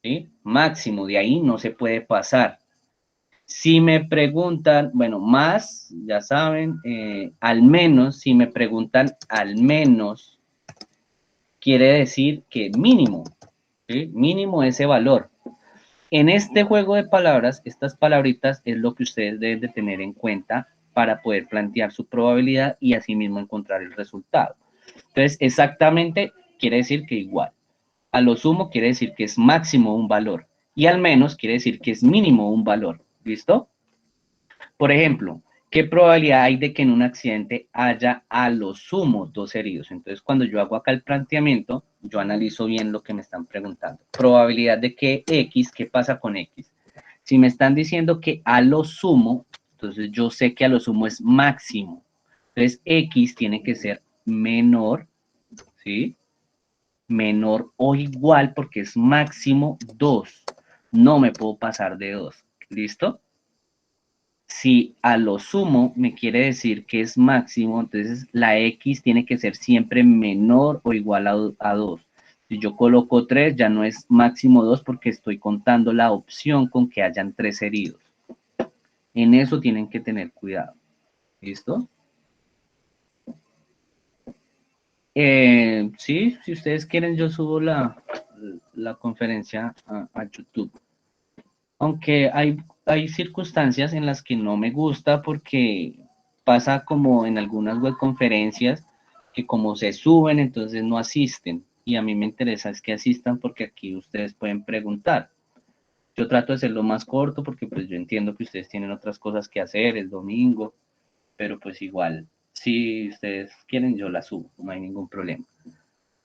¿sí? Máximo, de ahí no se puede pasar. Si me preguntan, bueno, más, ya saben, al menos, si me preguntan al menos, quiere decir que mínimo, ¿sí? Mínimo ese valor. En este juego de palabras, estas palabritas es lo que ustedes deben de tener en cuenta para poder plantear su probabilidad y asimismo encontrar el resultado. Entonces, exactamente quiere decir que igual. A lo sumo quiere decir que es máximo un valor. Y al menos quiere decir que es mínimo un valor. ¿Listo? Por ejemplo, ¿qué probabilidad hay de que en un accidente haya a lo sumo 2 heridos? Entonces, cuando yo hago acá el planteamiento, yo analizo bien lo que me están preguntando. Probabilidad de que X, ¿qué pasa con X? Si me están diciendo que a lo sumo, entonces yo sé que a lo sumo es máximo. Entonces, X tiene que ser menor, ¿sí? Menor o igual porque es máximo 2. No me puedo pasar de 2. ¿Listo? Si a lo sumo me quiere decir que es máximo, entonces la X tiene que ser siempre menor o igual a 2. Si yo coloco 3, ya no es máximo 2 porque estoy contando la opción con que hayan 3 heridos. En eso tienen que tener cuidado. ¿Listo? Sí, si ustedes quieren, yo subo la conferencia a YouTube. Aunque hay circunstancias en las que no me gusta porque pasa como en algunas webconferencias que como se suben, entonces no asisten. Y a mí me interesa es que asistan porque aquí ustedes pueden preguntar. Yo trato de hacerlo más corto porque pues yo entiendo que ustedes tienen otras cosas que hacer el domingo, pero pues igual, si ustedes quieren yo la subo, no hay ningún problema.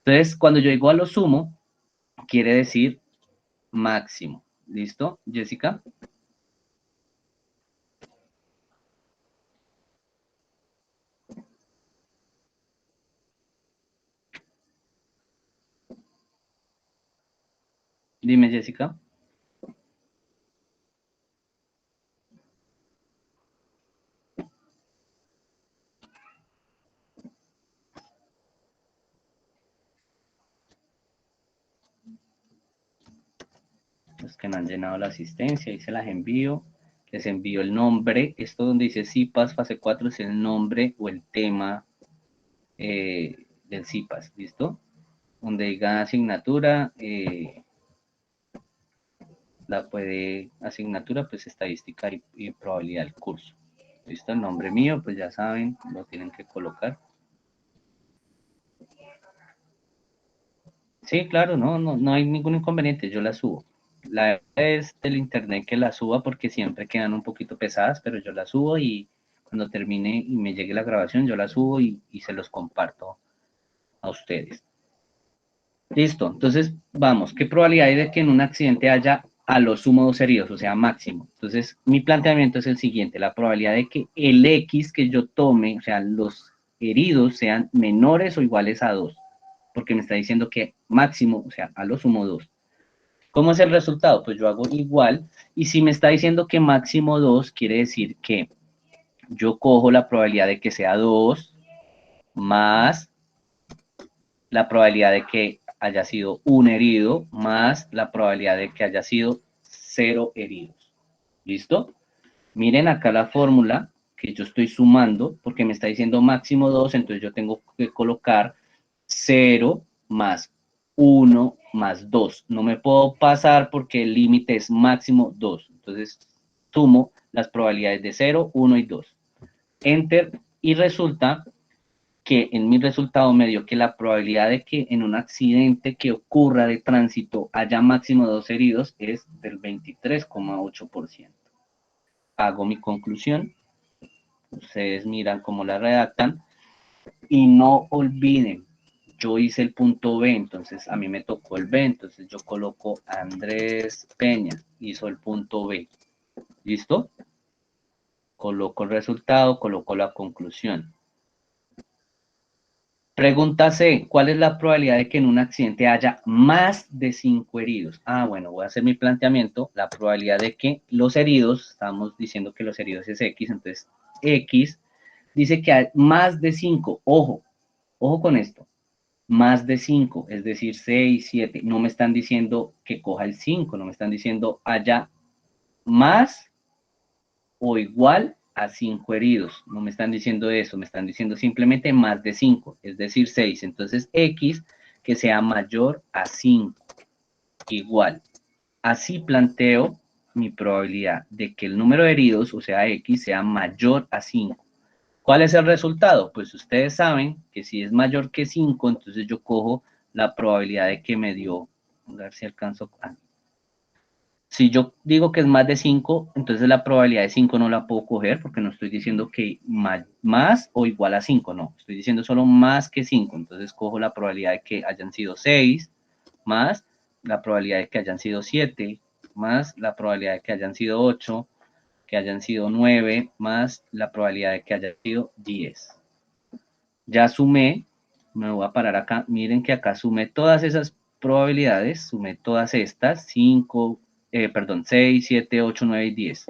Entonces, cuando yo digo a lo sumo, quiere decir máximo. ¿Listo, Jessica? Dime, Jessica. Los que no han llenado la asistencia, ahí se las envío. Les envío el nombre. Esto donde dice CIPAS fase 4 es el nombre o el tema del CIPAS, ¿listo? Donde diga asignatura, la puede asignatura, pues estadística y probabilidad del curso. ¿Listo? El nombre mío, pues ya saben, lo tienen que colocar. Sí, claro, no hay ningún inconveniente, yo la subo. La idea es del internet que la suba porque siempre quedan un poquito pesadas, pero yo la subo y cuando termine y me llegue la grabación, yo la subo y se los comparto a ustedes. Listo, entonces vamos, ¿qué probabilidad hay de que en un accidente haya a lo sumo 2 heridos, o sea, máximo? Entonces, mi planteamiento es el siguiente, la probabilidad de que el X que yo tome, o sea, los heridos sean menores o iguales a 2, porque me está diciendo que máximo, o sea, a lo sumo 2. ¿Cómo es el resultado? Pues yo hago igual, y si me está diciendo que máximo 2, quiere decir que yo cojo la probabilidad de que sea 2 más la probabilidad de que haya sido un herido más la probabilidad de que haya sido 0 heridos. ¿Listo? Miren acá la fórmula que yo estoy sumando porque me está diciendo máximo 2, entonces yo tengo que colocar 0 más 1 más 2. No me puedo pasar porque el límite es máximo 2. Entonces sumo las probabilidades de 0, 1 y 2. Enter y resulta que en mi resultado me dio que la probabilidad de que en un accidente que ocurra de tránsito haya máximo 2 heridos es del 23,8%. Hago mi conclusión, ustedes miran cómo la redactan y no olviden, yo hice el punto B, entonces a mí me tocó el B, entonces yo coloco Andrés Peña, hizo el punto B. ¿Listo? Coloco el resultado, coloco la conclusión. Pregunta C, ¿cuál es la probabilidad de que en un accidente haya más de 5 heridos? Ah, bueno, voy a hacer mi planteamiento. La probabilidad de que los heridos, estamos diciendo que los heridos es X, entonces X dice que hay más de 5. Ojo con esto. Más de 5, es decir, 6, 7. No me están diciendo que coja el 5, no me están diciendo haya más o igual a 5 heridos. No me están diciendo eso, me están diciendo simplemente más de 5, es decir, 6. Entonces, X que sea mayor a 5, igual. Así planteo mi probabilidad de que el número de heridos, o sea, X, sea mayor a 5. ¿Cuál es el resultado? Pues ustedes saben que si es mayor que 5, entonces yo cojo la probabilidad de que me dio, a ver si alcanzo, si yo digo que es más de 5, entonces la probabilidad de 5 no la puedo coger porque no estoy diciendo que más o igual a 5, no. Estoy diciendo solo más que 5. Entonces cojo la probabilidad de que hayan sido 6 más la probabilidad de que hayan sido 7 más la probabilidad de que hayan sido 8, que hayan sido 9 más la probabilidad de que hayan sido 10. Ya sumé, me voy a parar acá. Miren que acá sumé todas esas probabilidades, sumé todas estas, 6, 7, 8, 9 y 10.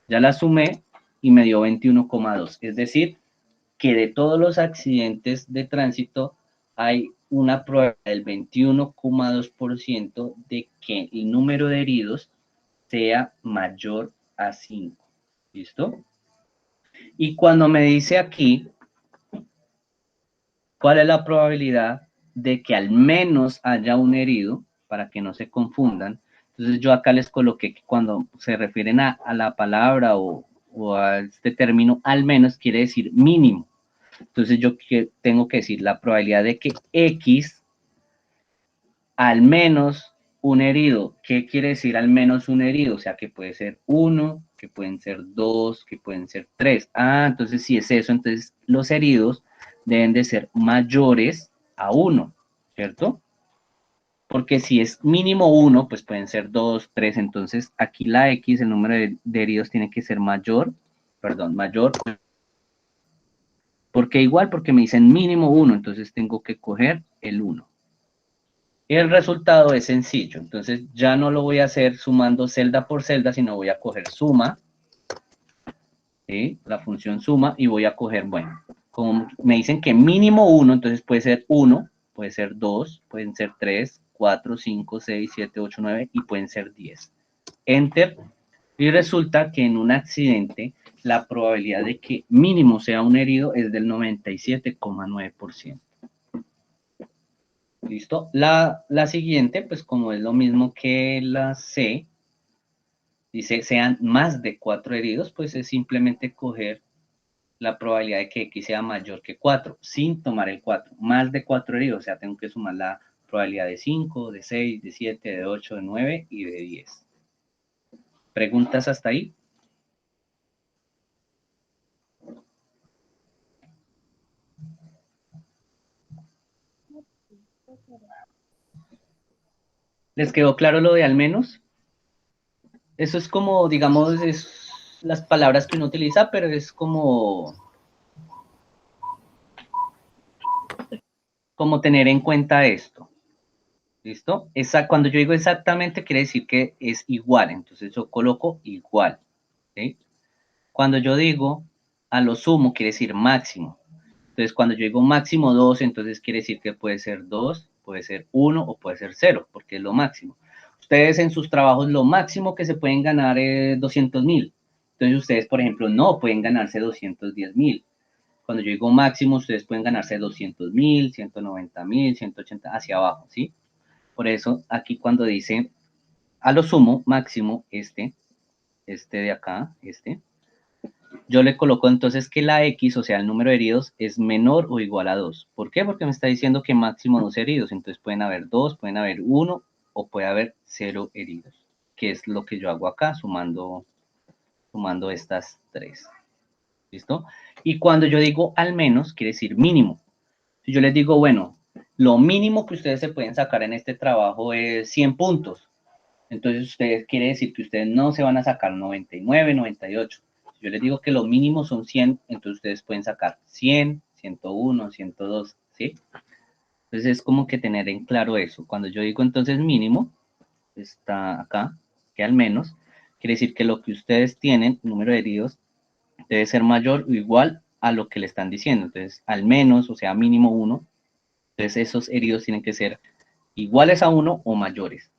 Ya las sumé y me dio 21,2. Es decir, que de todos los accidentes de tránsito hay una probabilidad del 21,2% de que el número de heridos sea mayor a 5. ¿Listo? Y cuando me dice aquí, ¿cuál es la probabilidad de que al menos haya un herido? Para que no se confundan. Entonces yo acá les coloqué que cuando se refieren a la palabra o a este término, al menos quiere decir mínimo. Entonces yo tengo que decir la probabilidad de que X al menos un herido. ¿Qué quiere decir al menos un herido? O sea, que puede ser 1, que pueden ser 2, que pueden ser 3. Ah, entonces si es eso, entonces los heridos deben de ser mayores a 1, ¿cierto? Porque si es mínimo 1, pues pueden ser 2, 3. Entonces aquí la X, el número de heridos tiene que ser mayor, perdón, mayor. Porque igual, porque me dicen mínimo 1, entonces tengo que coger el 1. Y el resultado es sencillo, entonces ya no lo voy a hacer sumando celda por celda, sino voy a coger suma, ¿sí? La función suma, y voy a coger, bueno, como me dicen que mínimo 1, entonces puede ser 1, puede ser 2, pueden ser 3, 4, 5, 6, 7, 8, 9, y pueden ser 10. Enter, y resulta que en un accidente la probabilidad de que mínimo sea un herido es del 97,9%. ¿Listo? La siguiente, pues como es lo mismo que la C, dice sean más de 4 heridos, pues es simplemente coger la probabilidad de que X sea mayor que 4, sin tomar el 4. Más de 4 heridos, o sea, tengo que sumar la probabilidad de 5, de 6, de 7, de 8, de 9 y de 10. ¿Preguntas hasta ahí? ¿Les quedó claro lo de al menos? Eso es como, digamos, es las palabras que uno utiliza, pero es como tener en cuenta esto. ¿Listo? Cuando yo digo exactamente, quiere decir que es igual. Entonces yo coloco igual. ¿Sí? Cuando yo digo a lo sumo, quiere decir máximo. Entonces cuando yo digo máximo 2, entonces quiere decir que puede ser 2, puede ser 1 o puede ser 0, porque es lo máximo. Ustedes en sus trabajos lo máximo que se pueden ganar es 200,000. Entonces ustedes, por ejemplo, no pueden ganarse 210,000. Cuando yo digo máximo, ustedes pueden ganarse 200,000, 190,000, 180, hacia abajo, ¿sí? Por eso, aquí cuando dice a lo sumo, máximo, este de acá, yo le coloco entonces que la X, o sea, el número de heridos, es menor o igual a 2. ¿Por qué? Porque me está diciendo que máximo 2 heridos. Entonces pueden haber 2, pueden haber 1 o puede haber 0 heridos, que es lo que yo hago acá, sumando estas 3. ¿Listo? Y cuando yo digo al menos, quiere decir mínimo. Si yo les digo, bueno, lo mínimo que ustedes se pueden sacar en este trabajo es 100 puntos. Entonces, ustedes quiere decir que ustedes no se van a sacar 99, 98. Si yo les digo que lo mínimo son 100, entonces ustedes pueden sacar 100, 101, 102, ¿sí? Entonces, es como que tener en claro eso. Cuando yo digo entonces mínimo, está acá, que al menos, quiere decir que lo que ustedes tienen, número de heridos, debe ser mayor o igual a lo que le están diciendo. Entonces, al menos, o sea, mínimo 1. Entonces, esos heridos tienen que ser iguales a 1 o mayores.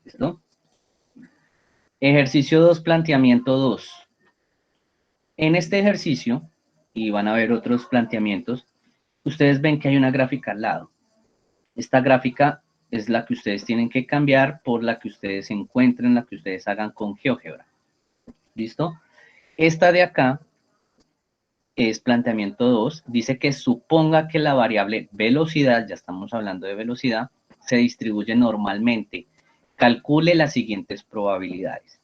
¿Listo? Ejercicio 2, planteamiento 2. En este ejercicio, y van a ver otros planteamientos, ustedes ven que hay una gráfica al lado. Esta gráfica es la que ustedes tienen que cambiar por la que ustedes encuentren, la que ustedes hagan con GeoGebra. ¿Listo? Esta de acá es planteamiento 2. Dice que suponga que la variable velocidad, ya estamos hablando de velocidad, se distribuye normalmente. Calcule las siguientes probabilidades.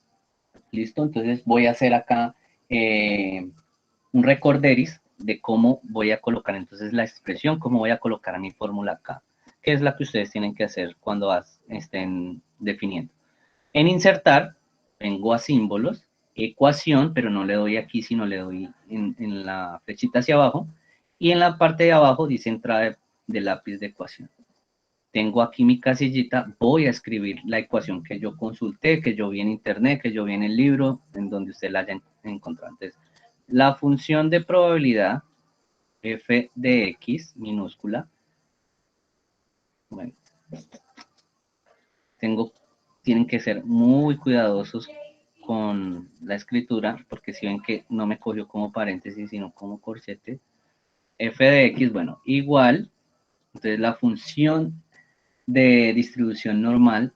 ¿Listo? Entonces voy a hacer acá un recorderis de cómo voy a colocar entonces la expresión, cómo voy a colocar mi fórmula acá, que es la que ustedes tienen que hacer cuando estén definiendo. En insertar, vengo a símbolos, ecuación, pero no le doy aquí, sino le doy en la flechita hacia abajo, y en la parte de abajo dice entrada de lápiz de ecuación. Tengo aquí mi casillita, voy a escribir la ecuación que yo consulté, que yo vi en internet, que yo vi en el libro, en donde usted la haya encontrado. Entonces, la función de probabilidad, f de x, minúscula, bueno, tienen que ser muy cuidadosos con la escritura, porque si ven que no me cogió como paréntesis, sino como corchete, f de x, bueno, igual, entonces la función de distribución normal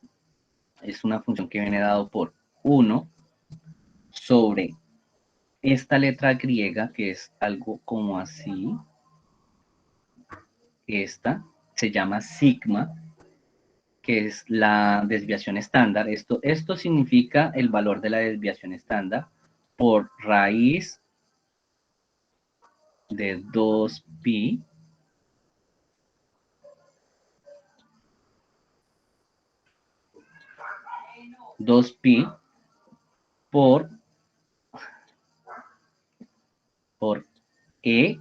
es una función que viene dado por 1 sobre esta letra griega, que es algo como así, esta se llama sigma, que es la desviación estándar. Esto significa el valor de la desviación estándar por raíz de 2pi por e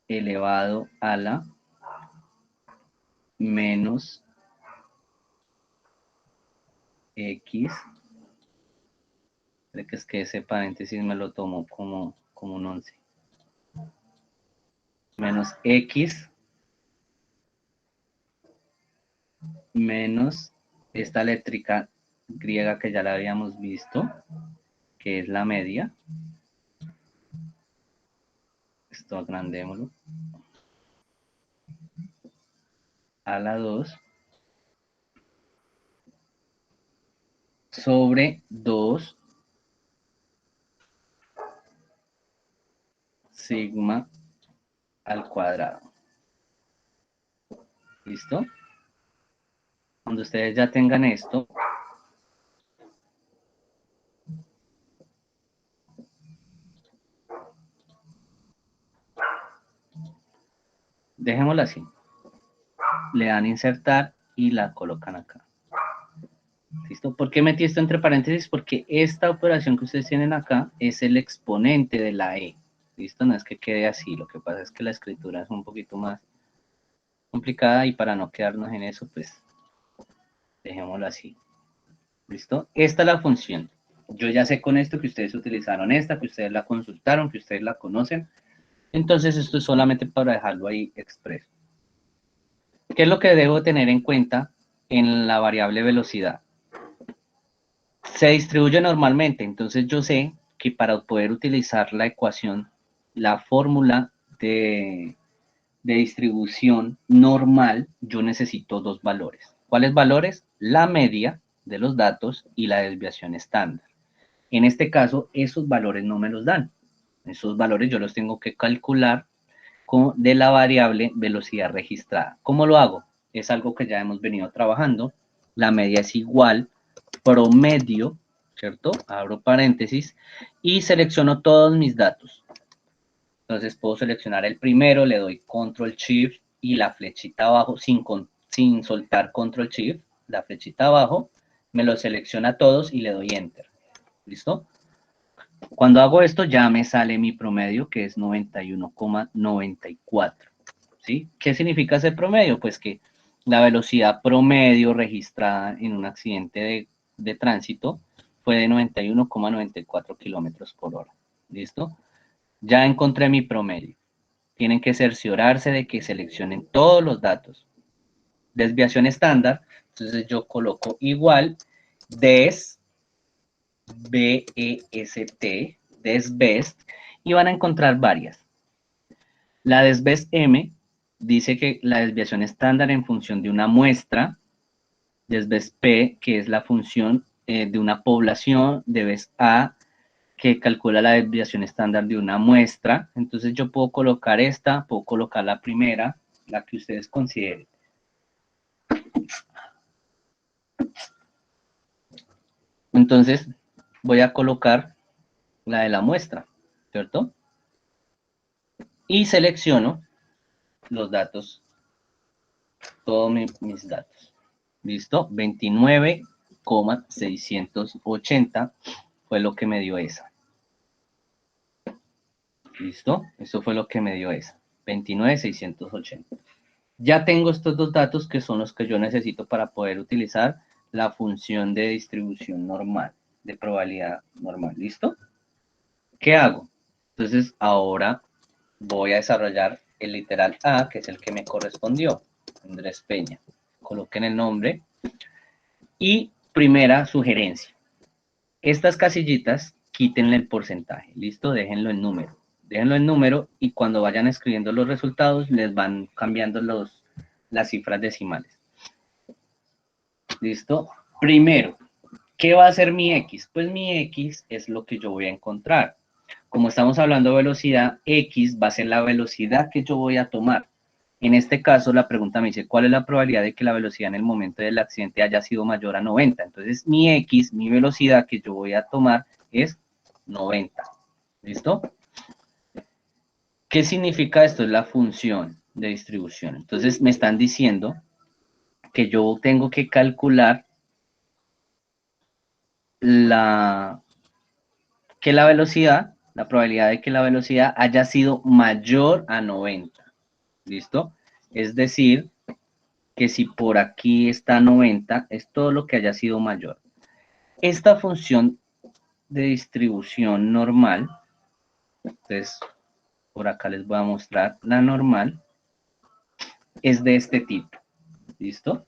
elevado a la menos x, creo que es que ese paréntesis me lo tomo como un 11, menos x menos esta eléctrica griega que ya la habíamos visto, que es la media. Esto agrandémoslo. A la 2 sobre 2 sigma al cuadrado. ¿Listo? Cuando ustedes ya tengan esto, dejémosla así. Le dan insertar y la colocan acá. ¿Listo? ¿Por qué metí esto entre paréntesis? Porque esta operación que ustedes tienen acá es el exponente de la e. ¿Listo? No es que quede así. Lo que pasa es que la escritura es un poquito más complicada y para no quedarnos en eso, pues dejémoslo así. ¿Listo? Esta es la función. Yo ya sé con esto que ustedes utilizaron esta, que ustedes la consultaron, que ustedes la conocen. Entonces esto es solamente para dejarlo ahí expreso. ¿Qué es lo que debo tener en cuenta en la variable velocidad? Se distribuye normalmente, entonces yo sé que para poder utilizar la ecuación, la fórmula de distribución normal, yo necesito dos valores. ¿Cuáles valores? La media de los datos y la desviación estándar. En este caso, esos valores no me los dan. Esos valores yo los tengo que calcular de la variable velocidad registrada. ¿Cómo lo hago? Es algo que ya hemos venido trabajando. La media es igual promedio, ¿cierto? Abro paréntesis y selecciono todos mis datos. Entonces puedo seleccionar el primero, le doy Control Shift y la flechita abajo sin soltar Control Shift, la flechita abajo, me lo selecciona todos y le doy Enter. ¿Listo? Cuando hago esto ya me sale mi promedio, que es 91,94. ¿Sí? ¿Qué significa ese promedio? Pues que la velocidad promedio registrada en un accidente de tránsito fue de 91,94 kilómetros por hora. ¿Listo? Ya encontré mi promedio. Tienen que cerciorarse de que seleccionen todos los datos. Desviación estándar, entonces yo coloco igual des BEST, desbest, y van a encontrar varias. La desbest M dice que la desviación estándar en función de una muestra, desbest P, que es la función de una población, desbest A, que calcula la desviación estándar de una muestra. Entonces yo puedo colocar esta, puedo colocar la primera, la que ustedes consideren. Entonces voy a colocar la de la muestra, ¿cierto? Y selecciono los datos, todos mis datos. ¿Listo? 29,680 fue lo que me dio esa. ¿Listo? Eso fue lo que me dio esa. 29,680. Ya tengo estos dos datos que son los que yo necesito para poder utilizar la función de distribución normal, de probabilidad normal. ¿Listo? ¿Qué hago? Entonces, ahora voy a desarrollar el literal A, que es el que me correspondió, Andrés Peña. Coloquen el nombre. Y primera sugerencia. Estas casillitas, quítenle el porcentaje. ¿Listo? Déjenlo en número. Déjenlo en número y cuando vayan escribiendo los resultados, les van cambiando las cifras decimales. ¿Listo? Primero, ¿qué va a ser mi X? Pues mi X es lo que yo voy a encontrar. Como estamos hablando de velocidad, X va a ser la velocidad que yo voy a tomar. En este caso, la pregunta me dice, ¿cuál es la probabilidad de que la velocidad en el momento del accidente haya sido mayor a 90? Entonces, mi X, mi velocidad que yo voy a tomar es 90. ¿Listo? ¿Qué significa esto? Es la función de distribución. Entonces, me están diciendo que yo tengo que calcular la velocidad, la probabilidad de que la velocidad haya sido mayor a 90. ¿Listo? Es decir, que si por aquí está 90, es todo lo que haya sido mayor. Esta función de distribución normal, entonces por acá les voy a mostrar la normal, es de este tipo. ¿Listo?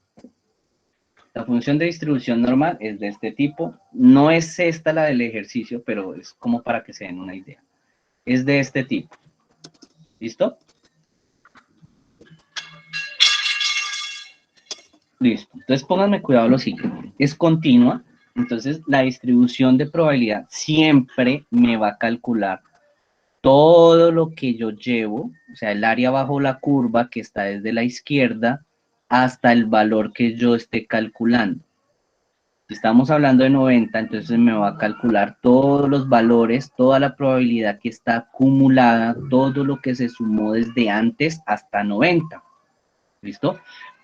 La función de distribución normal es de este tipo. No es esta la del ejercicio, pero es como para que se den una idea. Es de este tipo. ¿Listo? Listo. Entonces pónganme cuidado lo siguiente. Es continua. Entonces la distribución de probabilidad siempre me va a calcular todo lo que yo llevo, o sea, el área bajo la curva que está desde la izquierda hasta el valor que yo esté calculando. Si estamos hablando de 90, entonces me va a calcular todos los valores, toda la probabilidad que está acumulada, todo lo que se sumó desde antes hasta 90. ¿Listo?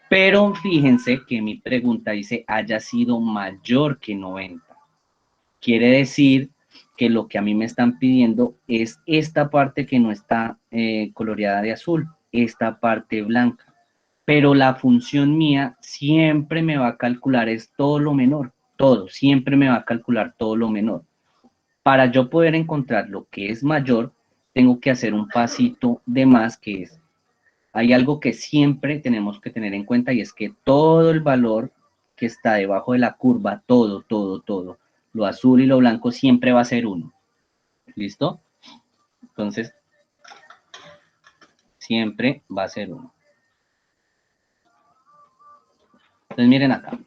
Pero fíjense que mi pregunta dice haya sido mayor que 90. Quiere decir que lo que a mí me están pidiendo es esta parte que no está coloreada de azul, esta parte blanca. Pero la función mía siempre me va a calcular es todo lo menor, todo, siempre me va a calcular todo lo menor. Para yo poder encontrar lo que es mayor, tengo que hacer un pasito de más que es. Hay algo que siempre tenemos que tener en cuenta y es que todo el valor que está debajo de la curva, todo, lo azul y lo blanco siempre va a ser 1. ¿Listo? Entonces, siempre va a ser 1. Entonces, miren acá.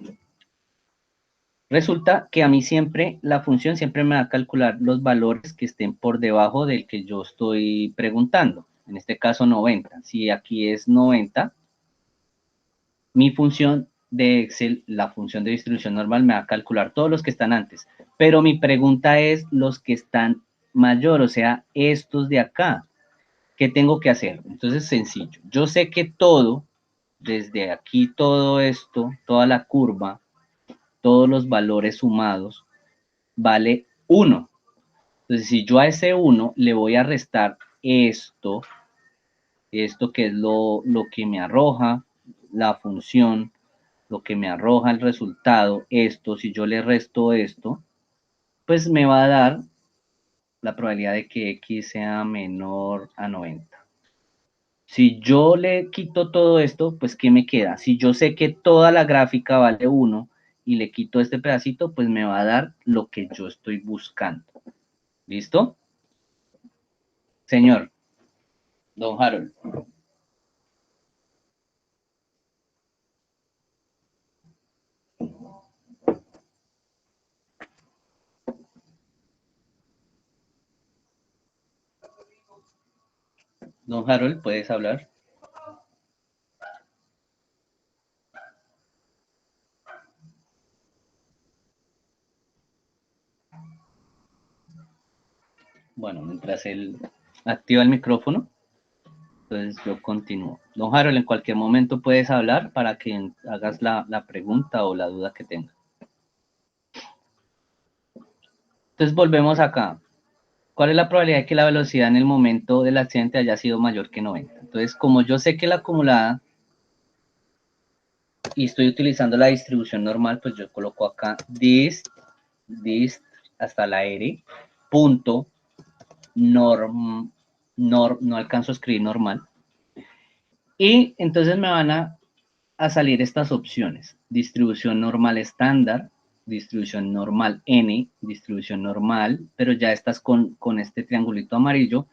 Resulta que a mí siempre, la función siempre me va a calcular los valores que estén por debajo del que yo estoy preguntando. En este caso, 90. Si aquí es 90, mi función de Excel, la función de distribución normal, me va a calcular todos los que están antes. Pero mi pregunta es los que están mayor, o sea, estos de acá. ¿Qué tengo que hacer? Entonces, sencillo. Yo sé que todo, desde aquí todo esto, toda la curva, todos los valores sumados, vale 1. Entonces, si yo a ese 1 le voy a restar esto que es lo que me arroja la función, lo que me arroja el resultado, esto, si yo le resto esto, pues me va a dar la probabilidad de que X sea menor a 90. Si yo le quito todo esto, pues ¿qué me queda? Si yo sé que toda la gráfica vale 1 y le quito este pedacito, pues me va a dar lo que yo estoy buscando. ¿Listo? Señor, don Harold. Don Harold, ¿puedes hablar? Bueno, mientras él activa el micrófono, entonces yo continúo. Don Harold, en cualquier momento puedes hablar para que hagas la pregunta o la duda que tengas. Entonces volvemos acá. ¿Cuál es la probabilidad de que la velocidad en el momento del accidente haya sido mayor que 90? Entonces, como yo sé que la acumulada y estoy utilizando la distribución normal, pues yo coloco acá dist hasta la R, punto, no alcanzo a escribir normal. Y entonces me van a salir estas opciones. Distribución normal estándar, distribución normal N, distribución normal, pero ya estas con este triangulito amarillo,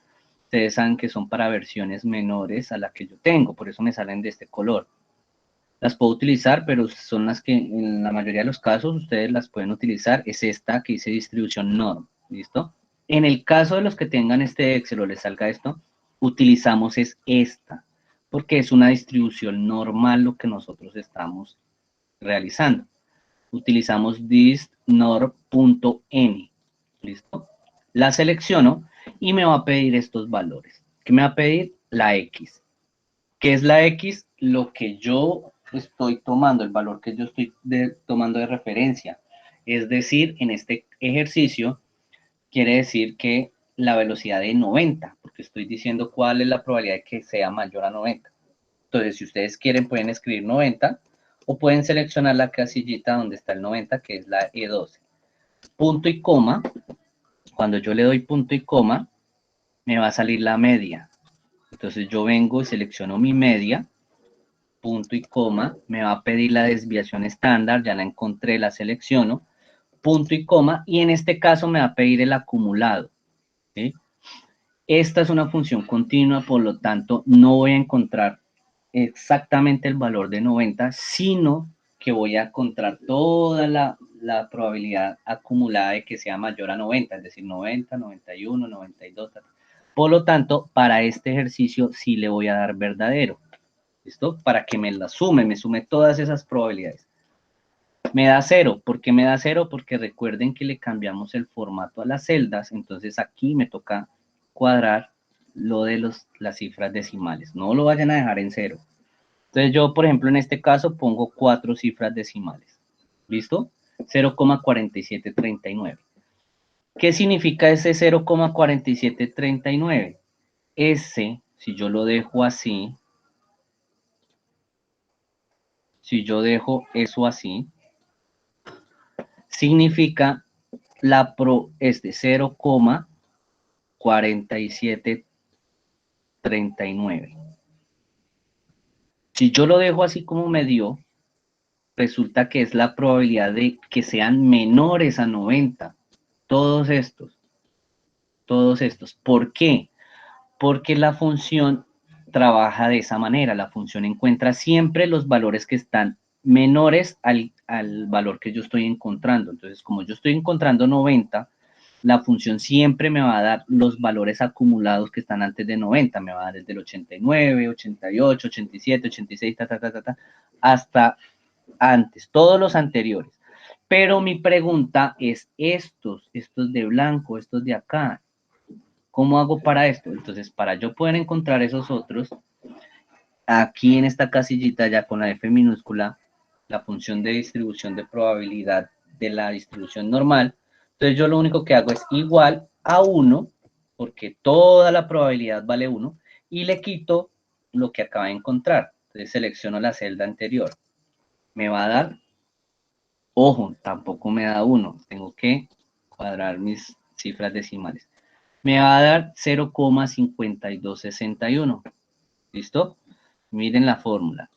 ustedes saben que son para versiones menores a la que yo tengo, por eso me salen de este color. Las puedo utilizar, pero son las que en la mayoría de los casos ustedes las pueden utilizar, es esta que dice distribución norm, ¿listo? En el caso de los que tengan este Excel o les salga esto, utilizamos es esta, porque es una distribución normal lo que nosotros estamos realizando. Utilizamos dist.norm.n, ¿listo? La selecciono y me va a pedir estos valores. ¿Qué me va a pedir? La X. ¿Qué es la X? Lo que yo estoy tomando, el valor que yo estoy tomando de referencia. Es decir, en este ejercicio, quiere decir que la velocidad de 90, porque estoy diciendo cuál es la probabilidad de que sea mayor a 90. Entonces, si ustedes quieren, pueden escribir 90 o pueden seleccionar la casillita donde está el 90, que es la E12. Punto y coma. Cuando yo le doy punto y coma, me va a salir la media. Entonces, yo vengo y selecciono mi media, punto y coma, me va a pedir la desviación estándar, ya la encontré, la selecciono, punto y coma, y en este caso me va a pedir el acumulado, ¿sí? Esta es una función continua, por lo tanto, no voy a encontrar exactamente el valor de 90, sino que voy a encontrar toda la probabilidad acumulada de que sea mayor a 90, es decir, 90, 91, 92. Por lo tanto, para este ejercicio sí le voy a dar verdadero. ¿Listo? Para que me sume todas esas probabilidades. Me da 0. ¿Por qué me da 0? Porque recuerden que le cambiamos el formato a las celdas, entonces aquí me toca cuadrar lo de las cifras decimales. No lo vayan a dejar en 0. Entonces yo, por ejemplo, en este caso pongo 4 cifras decimales. ¿Listo? 0,4739. ¿Qué significa ese 0,4739? Ese, si yo lo dejo así, si yo dejo eso así, significa la es de 0,4739. Si yo lo dejo así como me dio, resulta que es la probabilidad de que sean menores a 90. Todos estos. ¿Por qué? Porque la función trabaja de esa manera. La función encuentra siempre los valores que están menores al valor que yo estoy encontrando. Entonces, como yo estoy encontrando 90, la función siempre me va a dar los valores acumulados que están antes de 90. Me va a dar desde el 89, 88, 87, 86, hasta antes, todos los anteriores. Pero mi pregunta es estos de blanco, estos de acá, ¿cómo hago para esto? Entonces, para yo poder encontrar esos otros, aquí en esta casillita ya con la F minúscula, la función de distribución de probabilidad de la distribución normal, entonces yo lo único que hago es igual a 1, porque toda la probabilidad vale 1, y le quito lo que acaba de encontrar. Entonces selecciono la celda anterior. Me va a dar, ojo, tampoco me da 1, tengo que cuadrar mis cifras decimales. Me va a dar 0,5261. ¿Listo? Miren la fórmula.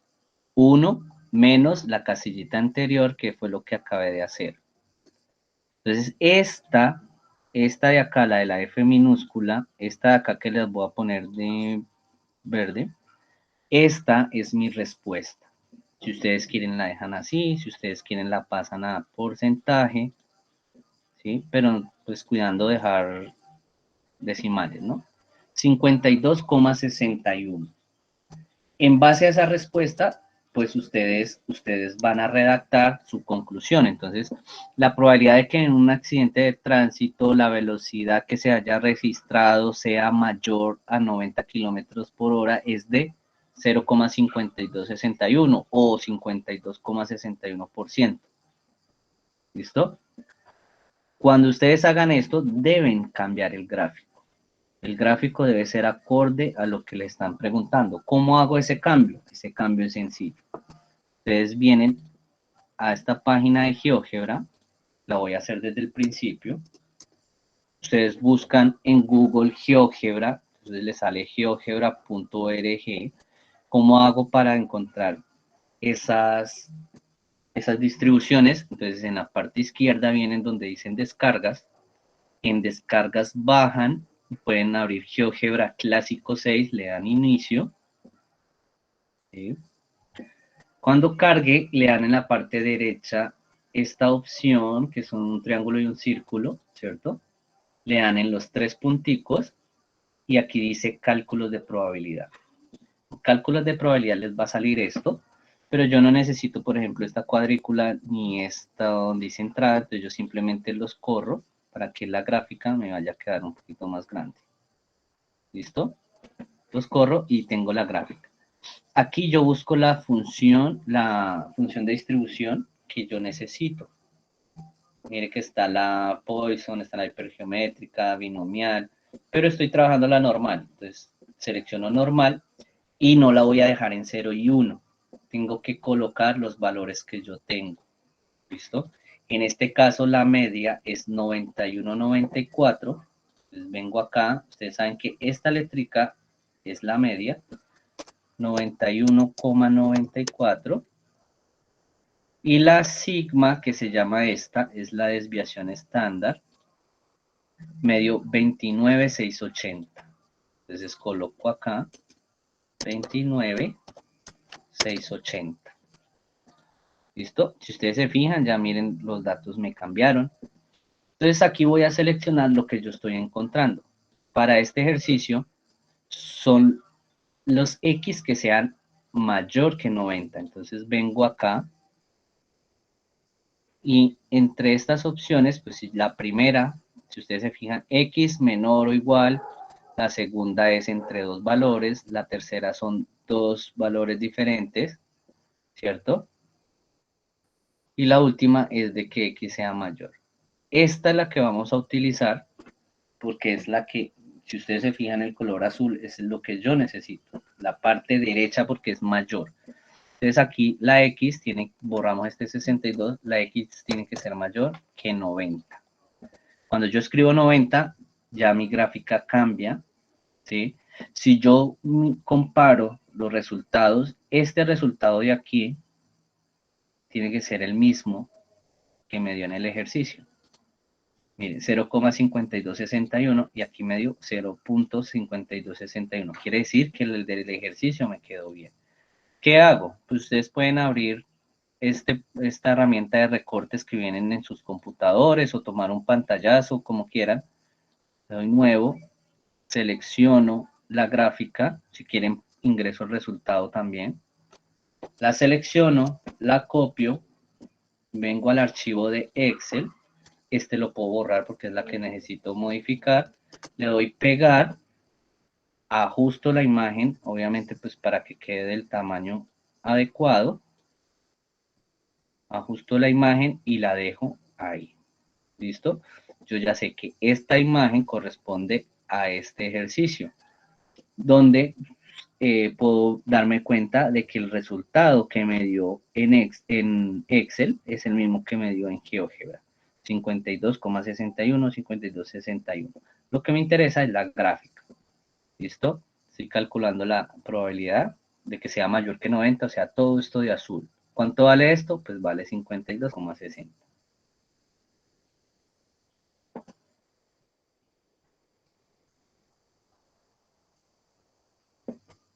1 menos la casillita anterior, que fue lo que acabé de hacer. Entonces, esta de acá, la de la F minúscula, esta de acá que les voy a poner de verde, esta es mi respuesta. Si ustedes quieren la dejan así, si ustedes quieren la pasan a porcentaje, ¿sí? Pero pues cuidando dejar decimales, ¿no? 52,61. En base a esa respuesta, pues ustedes van a redactar su conclusión. Entonces, la probabilidad de que en un accidente de tránsito la velocidad que se haya registrado sea mayor a 90 kilómetros por hora es de 0,5261 o 52,61%. ¿Listo? Cuando ustedes hagan esto, deben cambiar el gráfico. El gráfico debe ser acorde a lo que le están preguntando. ¿Cómo hago ese cambio? Ese cambio es sencillo. Ustedes vienen a esta página de GeoGebra, la voy a hacer desde el principio. Ustedes buscan en Google GeoGebra, entonces les sale geogebra.org. ¿Cómo hago para encontrar esas distribuciones? Entonces en la parte izquierda vienen donde dicen descargas. En descargas bajan, pueden abrir GeoGebra Clásico 6, le dan inicio. ¿Sí? Cuando cargue, le dan en la parte derecha esta opción, que son un triángulo y un círculo, ¿cierto? Le dan en los 3 punticos y aquí dice cálculos de probabilidad. cálculos de probabilidad les va a salir esto, pero yo no necesito, por ejemplo, esta cuadrícula ni esta donde dice entrada, entonces yo simplemente los corro para que la gráfica me vaya a quedar un poquito más grande. ¿Listo? Los corro y tengo la gráfica. Aquí yo busco la función de distribución que yo necesito. Mire que está la Poisson, está la hipergeométrica, binomial, pero estoy trabajando la normal. Entonces selecciono normal y no la voy a dejar en 0 y 1. Tengo que colocar los valores que yo tengo. ¿Listo? En este caso la media es 91,94. Entonces vengo acá, ustedes saben que esta letrica es la media, 91,94. Y la sigma, que se llama esta, es la desviación estándar, medio 29,680. Entonces coloco acá 29,680. ¿Listo? Si ustedes se fijan, ya miren, los datos me cambiaron. Entonces aquí voy a seleccionar lo que yo estoy encontrando. Para este ejercicio son los X que sean mayor que 90. Entonces vengo acá y entre estas opciones, pues la primera, si ustedes se fijan, X menor o igual, la segunda es entre dos valores, la tercera son dos valores diferentes, ¿cierto? Y la última es de que X sea mayor. Esta es la que vamos a utilizar porque es la que, si ustedes se fijan, el color azul es lo que yo necesito. La parte derecha porque es mayor. Entonces aquí la X tiene, borramos este 62, la X tiene que ser mayor que 90. Cuando yo escribo 90, ya mi gráfica cambia, ¿sí? Si yo comparo los resultados, este resultado de aquí tiene que ser el mismo que me dio en el ejercicio. Miren, 0,5261 y aquí me dio 0,5261. Quiere decir que el del ejercicio me quedó bien. ¿Qué hago? Pues ustedes pueden abrir esta herramienta de recortes que vienen en sus computadores o tomar un pantallazo, como quieran. Le doy nuevo, selecciono la gráfica, si quieren ingreso el resultado también. La selecciono, la copio, vengo al archivo de Excel. Este lo puedo borrar porque es la que necesito modificar. Le doy pegar, ajusto la imagen, obviamente pues para que quede del tamaño adecuado. Ajusto la imagen y la dejo ahí. ¿Listo? Yo ya sé que esta imagen corresponde a este ejercicio, donde puedo darme cuenta de que el resultado que me dio en Excel es el mismo que me dio en GeoGebra. 52,61, 52,61. Lo que me interesa es la gráfica. ¿Listo? Estoy calculando la probabilidad de que sea mayor que 90, o sea, todo esto de azul. ¿Cuánto vale esto? Pues vale 52,60.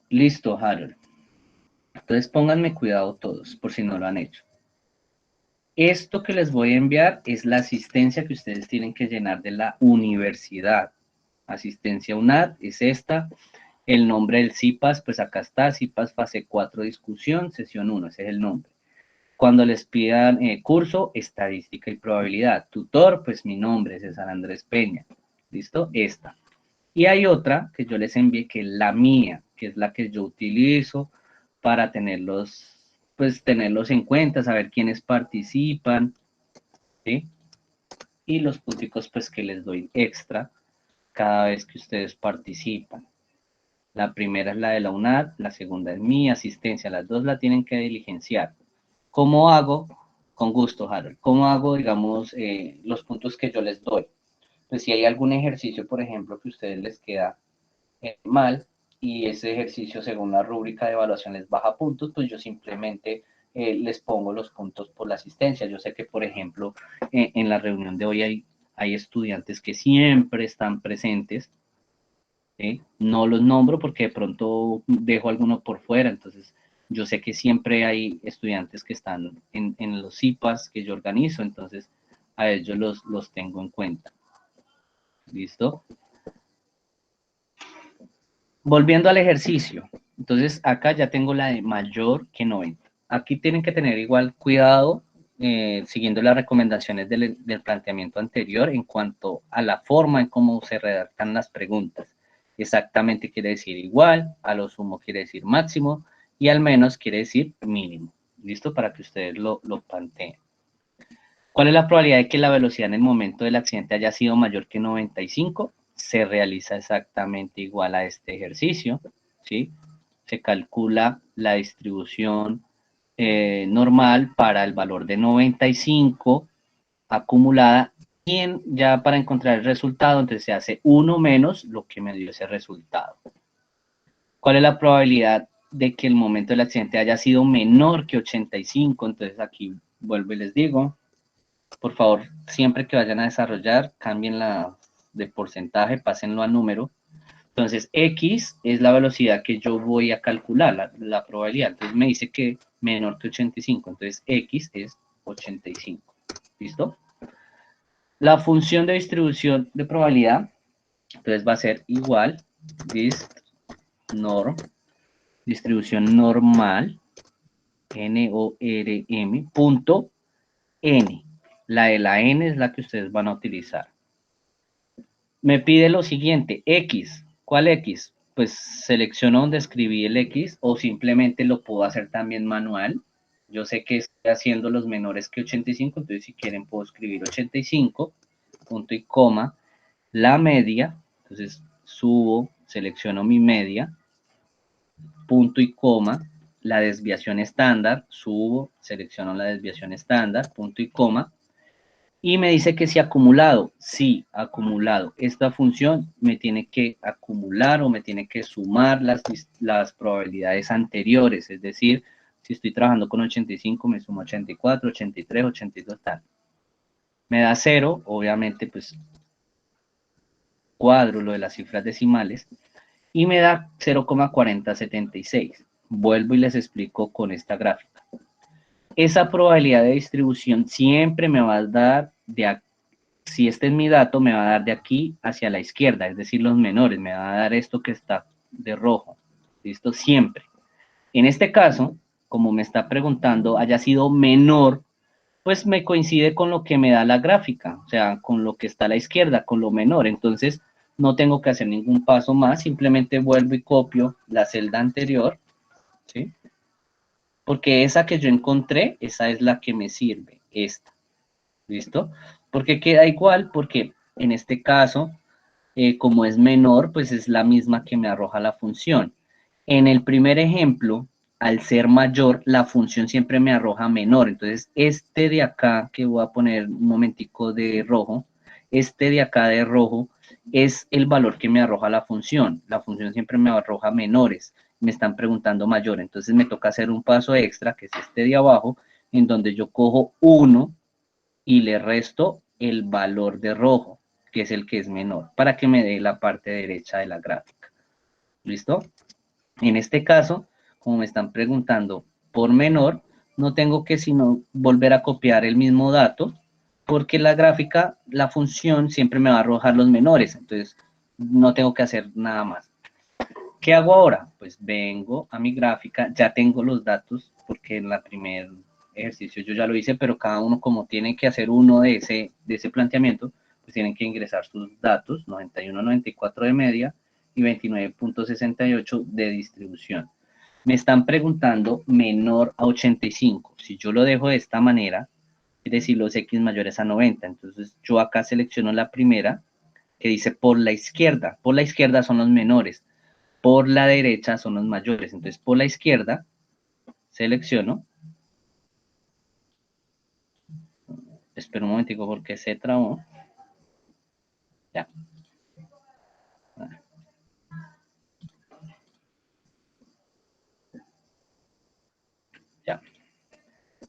Listo, Harold. Entonces pónganme cuidado todos, por si no lo han hecho. Esto que les voy a enviar es la asistencia que ustedes tienen que llenar de la universidad. Asistencia UNAD es esta. El nombre del CIPAS, pues acá está, CIPAS fase 4 discusión, sesión 1, ese es el nombre. Cuando les pidan curso, estadística y probabilidad. Tutor, pues mi nombre es César Andrés Peña. ¿Listo? Esta. Y hay otra que yo les envié, que es la mía, que es la que yo utilizo para tenerlos, pues tenerlos en cuenta, saber quiénes participan, ¿sí? Y los punticos, pues que les doy extra cada vez que ustedes participan. La primera es la de la UNAD, la segunda es mi asistencia, las dos la tienen que diligenciar. ¿Cómo hago? Con gusto, Harold. ¿Cómo hago, digamos, los puntos que yo les doy? Pues si hay algún ejercicio, por ejemplo, que a ustedes les queda mal y ese ejercicio según la rúbrica de evaluación les baja puntos, pues yo simplemente les pongo los puntos por la asistencia. Yo sé que, por ejemplo, en la reunión de hoy hay estudiantes que siempre están presentes. ¿Sí? No los nombro porque de pronto dejo alguno por fuera, entonces yo sé que siempre hay estudiantes que están en los CIPAS que yo organizo, entonces a ellos los tengo en cuenta. ¿Listo? Volviendo al ejercicio, Entonces, acá ya tengo la de mayor que 90. Aquí tienen que tener igual cuidado, siguiendo las recomendaciones del planteamiento anterior en cuanto a la forma en cómo se redactan las preguntas. Exactamente quiere decir igual, a lo sumo quiere decir máximo y al menos quiere decir mínimo. ¿Listo? Para que ustedes lo planteen. ¿Cuál es la probabilidad de que la velocidad en el momento del accidente haya sido mayor que 95? Se realiza exactamente igual a este ejercicio, ¿sí? Se calcula la distribución normal para el valor de 95 acumulada y ya para encontrar el resultado, entonces se hace 1 menos lo que me dio ese resultado. ¿Cuál es la probabilidad de que el momento del accidente haya sido menor que 85? Entonces aquí vuelvo y les digo, por favor, siempre que vayan a desarrollar, cambien la de porcentaje, pásenlo a número. Entonces, X es la velocidad que yo voy a calcular, la probabilidad. Entonces, me dice que menor que 85. Entonces, X es 85. ¿Listo? La función de distribución de probabilidad, entonces va a ser igual, distribución normal, NORM, punto N. La de la N es la que ustedes van a utilizar. Me pide lo siguiente, X. ¿Cuál X? Pues selecciono donde escribí el X o simplemente lo puedo hacer también manual. Yo sé que estoy haciendo los menores que 85, entonces si quieren puedo escribir 85, punto y coma, la media, entonces subo, selecciono mi media, punto y coma, la desviación estándar, subo, selecciono la desviación estándar, punto y coma, y me dice que si acumulado, sí, acumulado. Esta función me tiene que acumular o me tiene que sumar las probabilidades anteriores. Es decir, si estoy trabajando con 85, me sumo 84, 83, 82, tal. Me da 0, obviamente, pues cuadro lo de las cifras decimales, y me da 0,4076. Vuelvo y les explico con esta gráfica. Esa probabilidad de distribución siempre me va a dar si este es mi dato, me va a dar de aquí hacia la izquierda, es decir, los menores, me va a dar esto que está de rojo. ¿Listo? Siempre. En este caso, como me está preguntando, haya sido menor, pues me coincide con lo que me da la gráfica, o sea, con lo que está a la izquierda, con lo menor. Entonces, no tengo que hacer ningún paso más, simplemente vuelvo y copio la celda anterior, ¿sí? Porque esa que yo encontré, esa es la que me sirve, esta. ¿Listo? Porque queda igual, porque en este caso, como es menor, pues es la misma que me arroja la función. En el primer ejemplo, al ser mayor, la función siempre me arroja menor. Entonces, este de acá, que voy a poner un momentico de rojo, este de acá de rojo es el valor que me arroja la función. La función siempre me arroja menores. Me están preguntando mayor. Entonces, me toca hacer un paso extra, que es este de abajo, en donde yo cojo 1 y le resto el valor de rojo, que es el que es menor, para que me dé la parte derecha de la gráfica. ¿Listo? En este caso, como me están preguntando por menor, no tengo que sino volver a copiar el mismo dato, porque la gráfica, la función siempre me va a arrojar los menores, entonces no tengo que hacer nada más. ¿Qué hago ahora? Pues vengo a mi gráfica, ya tengo los datos, porque en la primer ejercicio yo ya lo hice, pero cada uno como tiene que hacer uno de ese planteamiento, pues tienen que ingresar sus datos, 91, 94 de media y 29.68 de distribución. Me están preguntando menor a 85. Si yo lo dejo de esta manera, es decir, los X mayores a 90. Entonces yo acá selecciono la primera, que dice por la izquierda. Por la izquierda son los menores, por la derecha son los mayores. Entonces por la izquierda selecciono. Espera un momentico porque se trabó. Ya. Ya.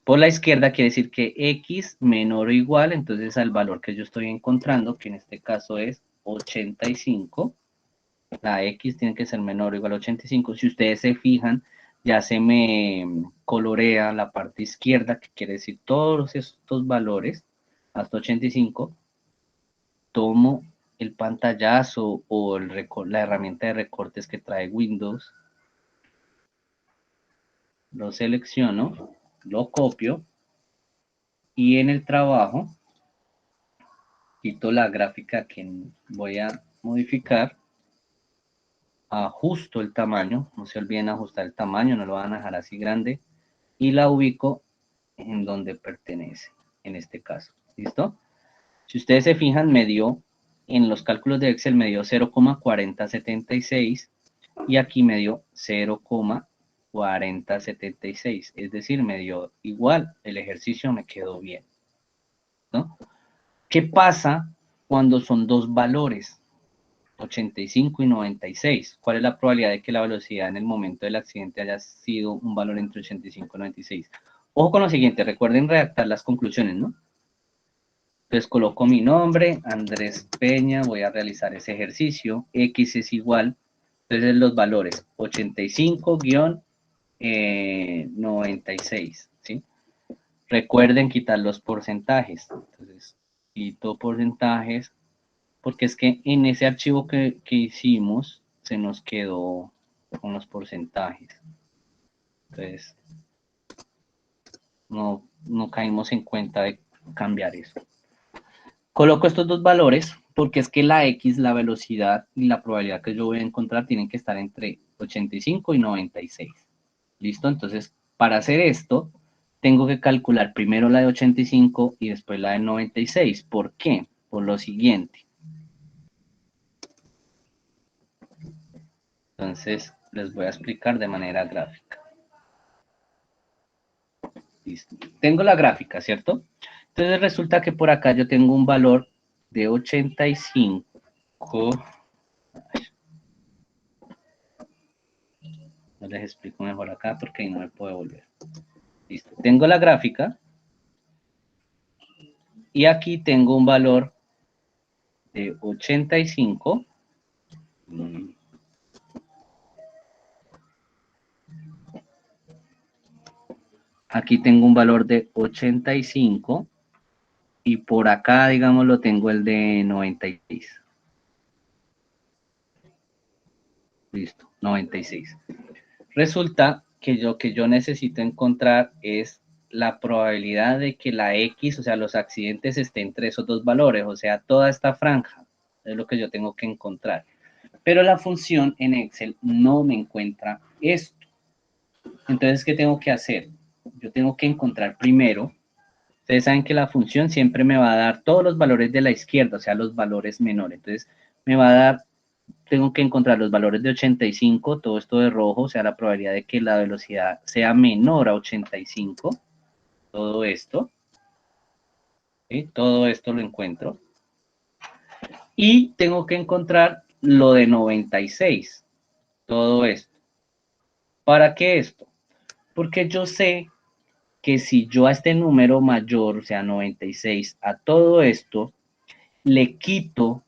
Por la izquierda quiere decir que X menor o igual, entonces al valor que yo estoy encontrando, que en este caso es 85, la X tiene que ser menor o igual a 85. Si ustedes se fijan, ya se me colorea la parte izquierda, que quiere decir todos estos valores, hasta 85. Tomo el pantallazo o la herramienta de recortes que trae Windows lo selecciono, lo copio y en el trabajo quito la gráfica que voy a modificar, ajusto el tamaño, no se olviden ajustar el tamaño, no lo van a dejar así grande, y la ubico en donde pertenece, en este caso, ¿listo? Si ustedes se fijan, me dio, en los cálculos de Excel me dio 0,4076 y aquí me dio 0,4076, es decir, me dio igual, el ejercicio me quedó bien, ¿no? ¿Qué pasa cuando son dos valores? 85 y 96. ¿Cuál es la probabilidad de que la velocidad en el momento del accidente haya sido un valor entre 85 y 96? Ojo con lo siguiente, recuerden redactar las conclusiones, ¿no? Entonces coloco mi nombre, Andrés Peña, voy a realizar ese ejercicio, X es igual, entonces los valores 85-96, ¿sí? Recuerden quitar los porcentajes, entonces quito porcentajes, porque es que en ese archivo que hicimos se nos quedó con los porcentajes. Entonces, no caímos en cuenta de cambiar eso. Coloco estos dos valores porque es que la X, la velocidad y la probabilidad que yo voy a encontrar tienen que estar entre 85 y 96. ¿Listo? Entonces, para hacer esto, tengo que calcular primero la de 85 y después la de 96. ¿Por qué? Por lo siguiente. Entonces, les voy a explicar de manera gráfica. Listo. Tengo la gráfica, ¿cierto? Entonces, resulta que por acá yo tengo un valor de 85. No les explico mejor acá porque ahí no me puedo volver. Listo. Tengo la gráfica. Y aquí tengo un valor de 85. Aquí tengo un valor de 85 y por acá, digamos, lo tengo el de 96. Listo, 96. Resulta que yo necesito encontrar es la probabilidad de que la X, o sea, los accidentes estén entre esos dos valores, o sea, toda esta franja es lo que yo tengo que encontrar. Pero la función en Excel no me encuentra esto. Entonces, ¿qué tengo que hacer? Yo tengo que encontrar primero, ustedes saben que la función siempre me va a dar todos los valores de la izquierda, o sea, los valores menores. Entonces, me va a dar, tengo que encontrar los valores de 85, todo esto de rojo, o sea, la probabilidad de que la velocidad sea menor a 85, todo esto, ¿sí? Todo esto lo encuentro. Y tengo que encontrar lo de 96, todo esto. ¿Para qué esto? Porque yo sé que si yo a este número mayor, o sea, 96, a todo esto, le quito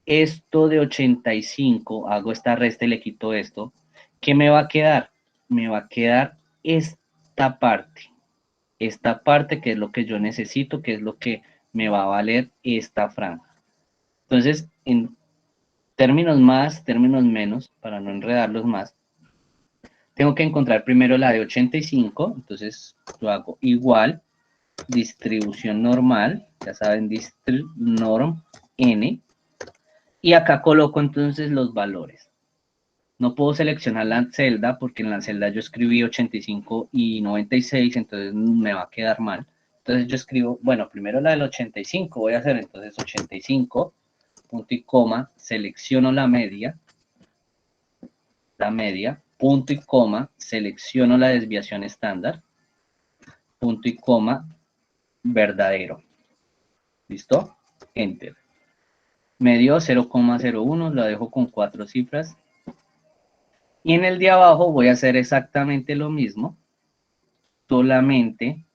esto de 85, hago esta resta y le quito esto, ¿qué me va a quedar? Me va a quedar esta parte que es lo que yo necesito, que es lo que me va a valer esta franja. Entonces, en términos más, términos menos, para no enredarlos más, tengo que encontrar primero la de 85, entonces lo hago igual, distribución normal, ya saben, norm n, y acá coloco entonces los valores. No puedo seleccionar la celda porque en la celda yo escribí 85 y 96, entonces me va a quedar mal. Entonces yo escribo, bueno, primero la del 85, voy a hacer entonces 85, punto y coma, selecciono la media, punto y coma, selecciono la desviación estándar, punto y coma, verdadero. ¿Listo? Enter. Me dio 0,01, lo dejo con 4 cifras. Y en el de abajo voy a hacer exactamente lo mismo, solamente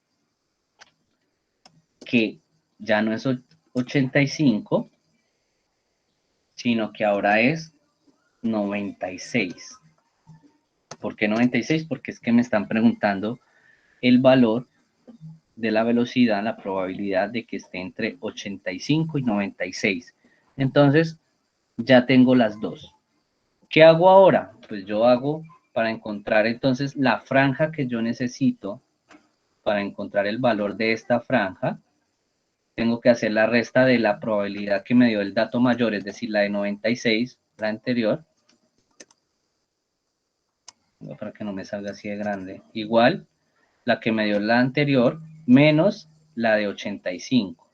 que ya no es 85, sino que ahora es 96. ¿Por qué 96? Porque es que me están preguntando el valor de la velocidad, la probabilidad de que esté entre 85 y 96. Entonces, ya tengo las dos. ¿Qué hago ahora? Pues yo hago para encontrar entonces la franja que yo necesito, para encontrar el valor de esta franja, tengo que hacer la resta de la probabilidad que me dio el dato mayor, es decir, la de 96, la anterior, para que no me salga así de grande, igual la que me dio la anterior, menos la de 85.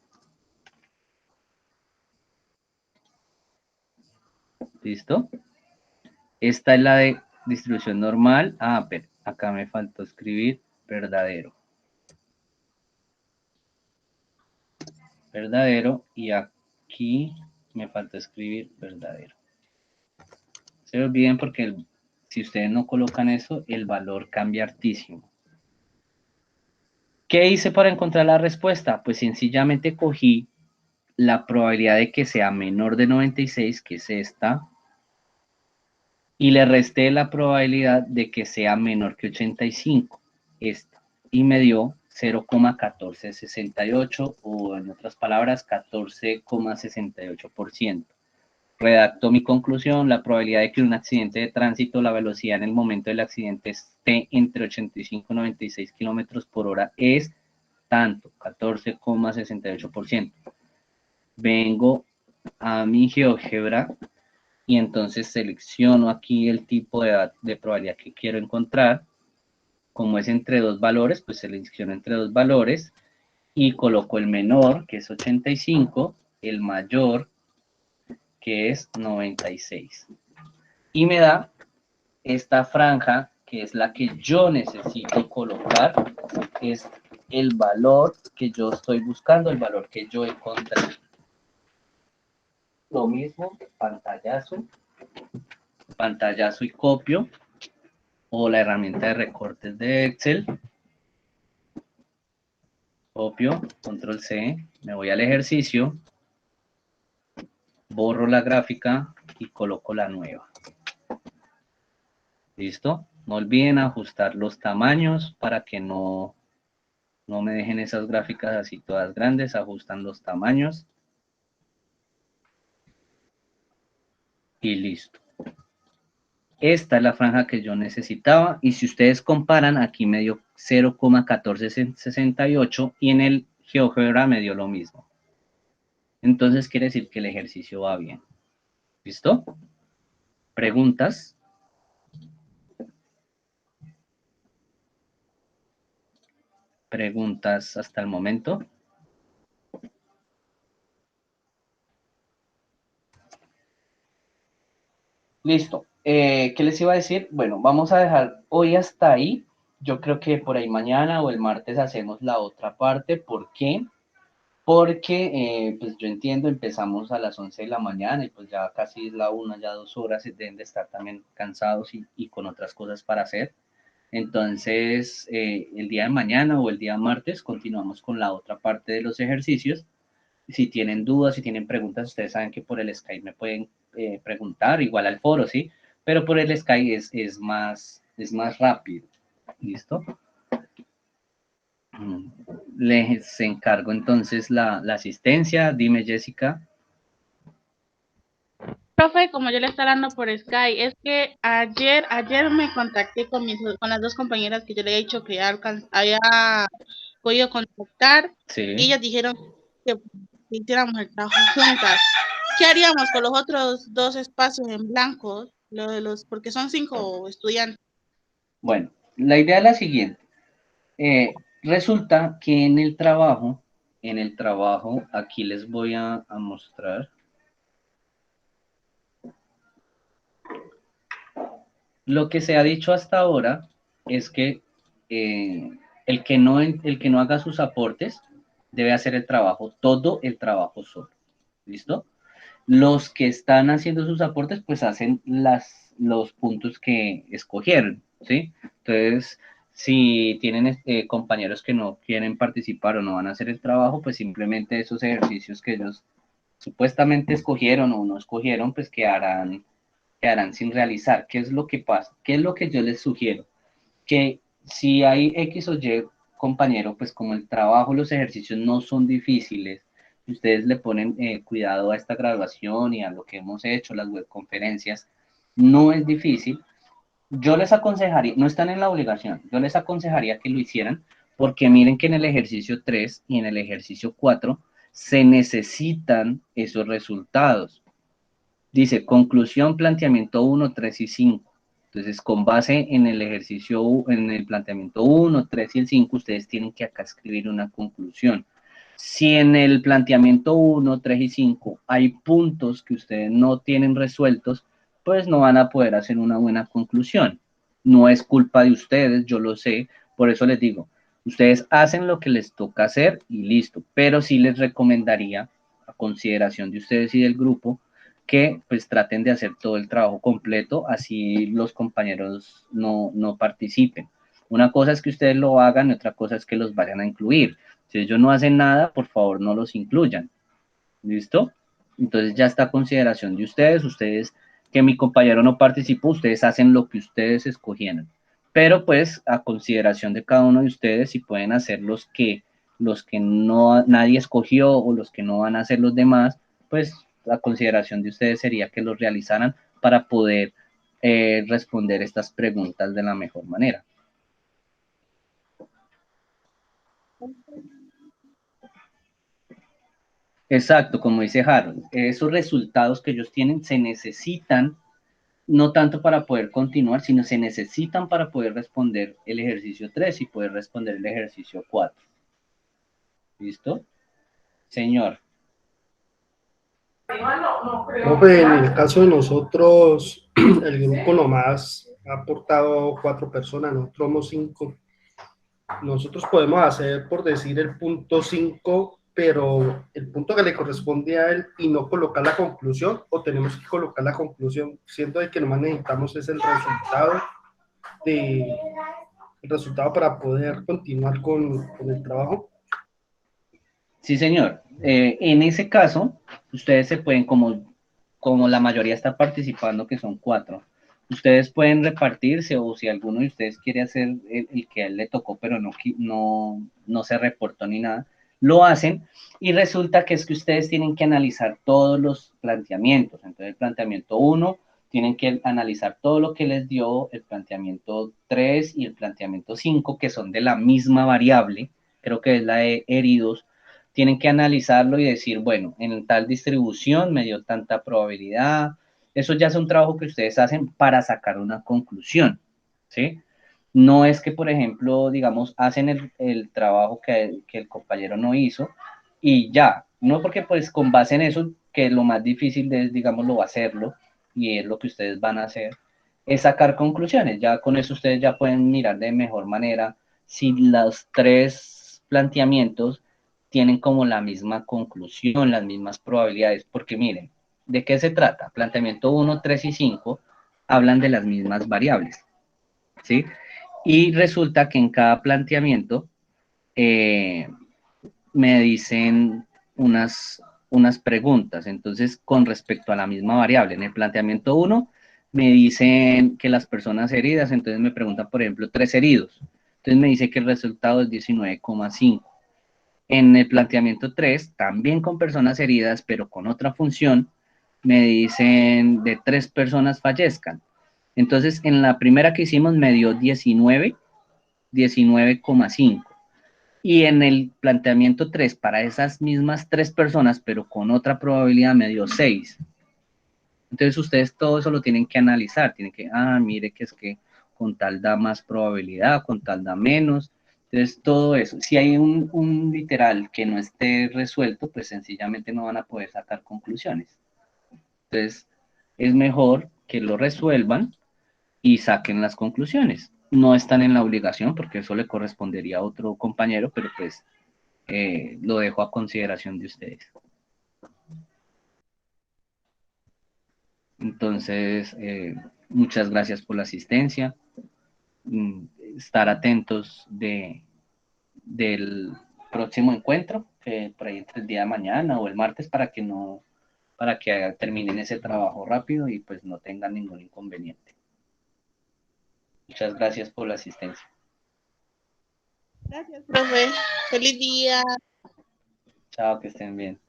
¿Listo? Esta es la de distribución normal. Ah, pero acá me faltó escribir verdadero. Verdadero, y aquí me faltó escribir verdadero. Se olviden porque si ustedes no colocan eso, el valor cambia hartísimo. ¿Qué hice para encontrar la respuesta? Pues sencillamente cogí la probabilidad de que sea menor de 96, que es esta, y le resté la probabilidad de que sea menor que 85, esta, y me dio 0,1468, o en otras palabras, 14,68%. Redacto mi conclusión: la probabilidad de que un accidente de tránsito, la velocidad en el momento del accidente esté entre 85 y 96 kilómetros por hora es tanto, 14,68%. Vengo a mi GeoGebra y entonces selecciono aquí el tipo de probabilidad que quiero encontrar. Como es entre dos valores, pues selecciono entre dos valores y coloco el menor, que es 85, el mayor, que es 96. Y me da esta franja, que es la que yo necesito colocar, es el valor que yo estoy buscando, el valor que yo encontré. Lo mismo, pantallazo y copio, o la herramienta de recortes de Excel. Copio, control C, me voy al ejercicio, borro la gráfica y coloco la nueva. ¿Listo? No olviden ajustar los tamaños para que no me dejen esas gráficas así todas grandes. Ajustan los tamaños. Y listo. Esta es la franja que yo necesitaba, y si ustedes comparan, aquí me dio 0,1468 y en el GeoGebra me dio lo mismo. Entonces quiere decir que el ejercicio va bien. ¿Listo? ¿Preguntas? ¿Preguntas hasta el momento? Listo. ¿Qué les iba a decir? Bueno, vamos a dejar hoy hasta ahí. Yo creo que por ahí mañana o el martes hacemos la otra parte. ¿Por qué? Porque, pues yo entiendo, empezamos a las 11 de la mañana y pues ya casi es la 1, ya 2 horas, deben de estar también cansados y con otras cosas para hacer. Entonces, el día de mañana o el día martes continuamos con la otra parte de los ejercicios. Si tienen dudas, si tienen preguntas, ustedes saben que por el Skype me pueden preguntar, igual al foro, ¿sí? Pero por el Skype es más rápido. ¿Listo? Les encargo entonces la asistencia. Dime, Jessica. Profe, como yo le estaba hablando por Sky, es que ayer me contacté con las dos compañeras que yo le he dicho que había podido contactar, Sí. y ellas dijeron que hiciéramos el trabajo juntas. ¿Qué haríamos con los otros dos espacios en blanco? Porque son 5 estudiantes. Bueno, la idea es la siguiente. Resulta que en el trabajo, aquí les voy a mostrar. Lo que se ha dicho hasta ahora es que el que no haga sus aportes debe hacer el trabajo, todo el trabajo solo. ¿Listo? Los que están haciendo sus aportes, pues hacen los puntos que escogieron, ¿sí? Entonces, si tienen compañeros que no quieren participar o no van a hacer el trabajo, pues simplemente esos ejercicios que ellos supuestamente escogieron o no escogieron, pues quedarán sin realizar. ¿Qué es lo que pasa? ¿Qué es lo que yo les sugiero? Que si hay X o Y compañero, pues como el trabajo, los ejercicios no son difíciles, ustedes le ponen cuidado a esta graduación y a lo que hemos hecho, las webconferencias, no es difícil. Yo les aconsejaría, no están en la obligación, yo les aconsejaría que lo hicieran porque miren que en el ejercicio 3 y en el ejercicio 4 se necesitan esos resultados. Dice conclusión, planteamiento 1, 3 y 5. Entonces, con base en el ejercicio, en el planteamiento 1, 3 y el 5, ustedes tienen que acá escribir una conclusión. Si en el planteamiento 1, 3 y 5 hay puntos que ustedes no tienen resueltos, pues no van a poder hacer una buena conclusión. No es culpa de ustedes, yo lo sé, por eso les digo, ustedes hacen lo que les toca hacer y listo, pero sí les recomendaría, a consideración de ustedes y del grupo, que pues traten de hacer todo el trabajo completo, así los compañeros no participen. Una cosa es que ustedes lo hagan y otra cosa es que los vayan a incluir. Si ellos no hacen nada, por favor no los incluyan. ¿Listo? Entonces ya está a consideración de ustedes. Ustedes, que mi compañero no participó, ustedes hacen lo que ustedes escogieron. Pero pues a consideración de cada uno de ustedes, si pueden hacer los que no nadie escogió o los que no van a hacer los demás, pues la consideración de ustedes sería que los realizaran para poder responder estas preguntas de la mejor manera. Exacto, como dice Harold, esos resultados que ellos tienen se necesitan no tanto para poder continuar, sino se necesitan para poder responder el ejercicio 3 y poder responder el ejercicio 4. ¿Listo? Señor. Profe, en el caso de nosotros, el grupo nomás ha aportado 4 personas, nosotros somos 5. Nosotros podemos hacer, por decir, el punto 5, pero el punto que le corresponde a él y no colocar la conclusión, o tenemos que colocar la conclusión, siendo de que nomás necesitamos es de, el resultado para poder continuar con el trabajo. Sí, señor. En ese caso, ustedes se pueden, como la mayoría está participando, que son 4, ustedes pueden repartirse o si alguno de ustedes quiere hacer el que a él le tocó, pero no se reportó ni nada, lo hacen y resulta que es que ustedes tienen que analizar todos los planteamientos. Entonces, el planteamiento 1 tienen que analizar todo lo que les dio, el planteamiento 3 y el planteamiento 5, que son de la misma variable, creo que es la de heridos, tienen que analizarlo y decir, bueno, en tal distribución me dio tanta probabilidad. Eso ya es un trabajo que ustedes hacen para sacar una conclusión, ¿sí? No es que, por ejemplo, digamos, hacen el trabajo que el compañero no hizo y ya, no porque pues con base en eso, que lo más difícil es, digamos, lo hacerlo y es lo que ustedes van a hacer, es sacar conclusiones. Ya con eso ustedes ya pueden mirar de mejor manera si los 3 planteamientos tienen como la misma conclusión, las mismas probabilidades, porque miren, ¿de qué se trata? Planteamiento 1, 3 y 5 hablan de las mismas variables, ¿sí? Y resulta que en cada planteamiento eh, me dicen unas preguntas, entonces con respecto a la misma variable, en el planteamiento 1 me dicen que las personas heridas, entonces me preguntan, por ejemplo, 3 heridos, entonces me dice que el resultado es 19,5. En el planteamiento 3, también con personas heridas, pero con otra función, me dicen de 3 personas fallezcan. Entonces, en la primera que hicimos me dio 19,5. Y en el planteamiento 3, para esas mismas 3 personas, pero con otra probabilidad, me dio 6. Entonces, ustedes todo eso lo tienen que analizar. Tienen que, mire que es que con tal da más probabilidad, con tal da menos. Entonces, todo eso. Si hay un literal que no esté resuelto, pues sencillamente no van a poder sacar conclusiones. Entonces, es mejor que lo resuelvan y saquen las conclusiones. No están en la obligación porque eso le correspondería a otro compañero, pero pues lo dejo a consideración de ustedes. Entonces, muchas gracias por la asistencia. Estar atentos del próximo encuentro, que por ahí entre el día de mañana o el martes, para que terminen ese trabajo rápido y pues no tengan ningún inconveniente. Muchas gracias por la asistencia. Gracias, profe. Feliz día. Chao, que estén bien.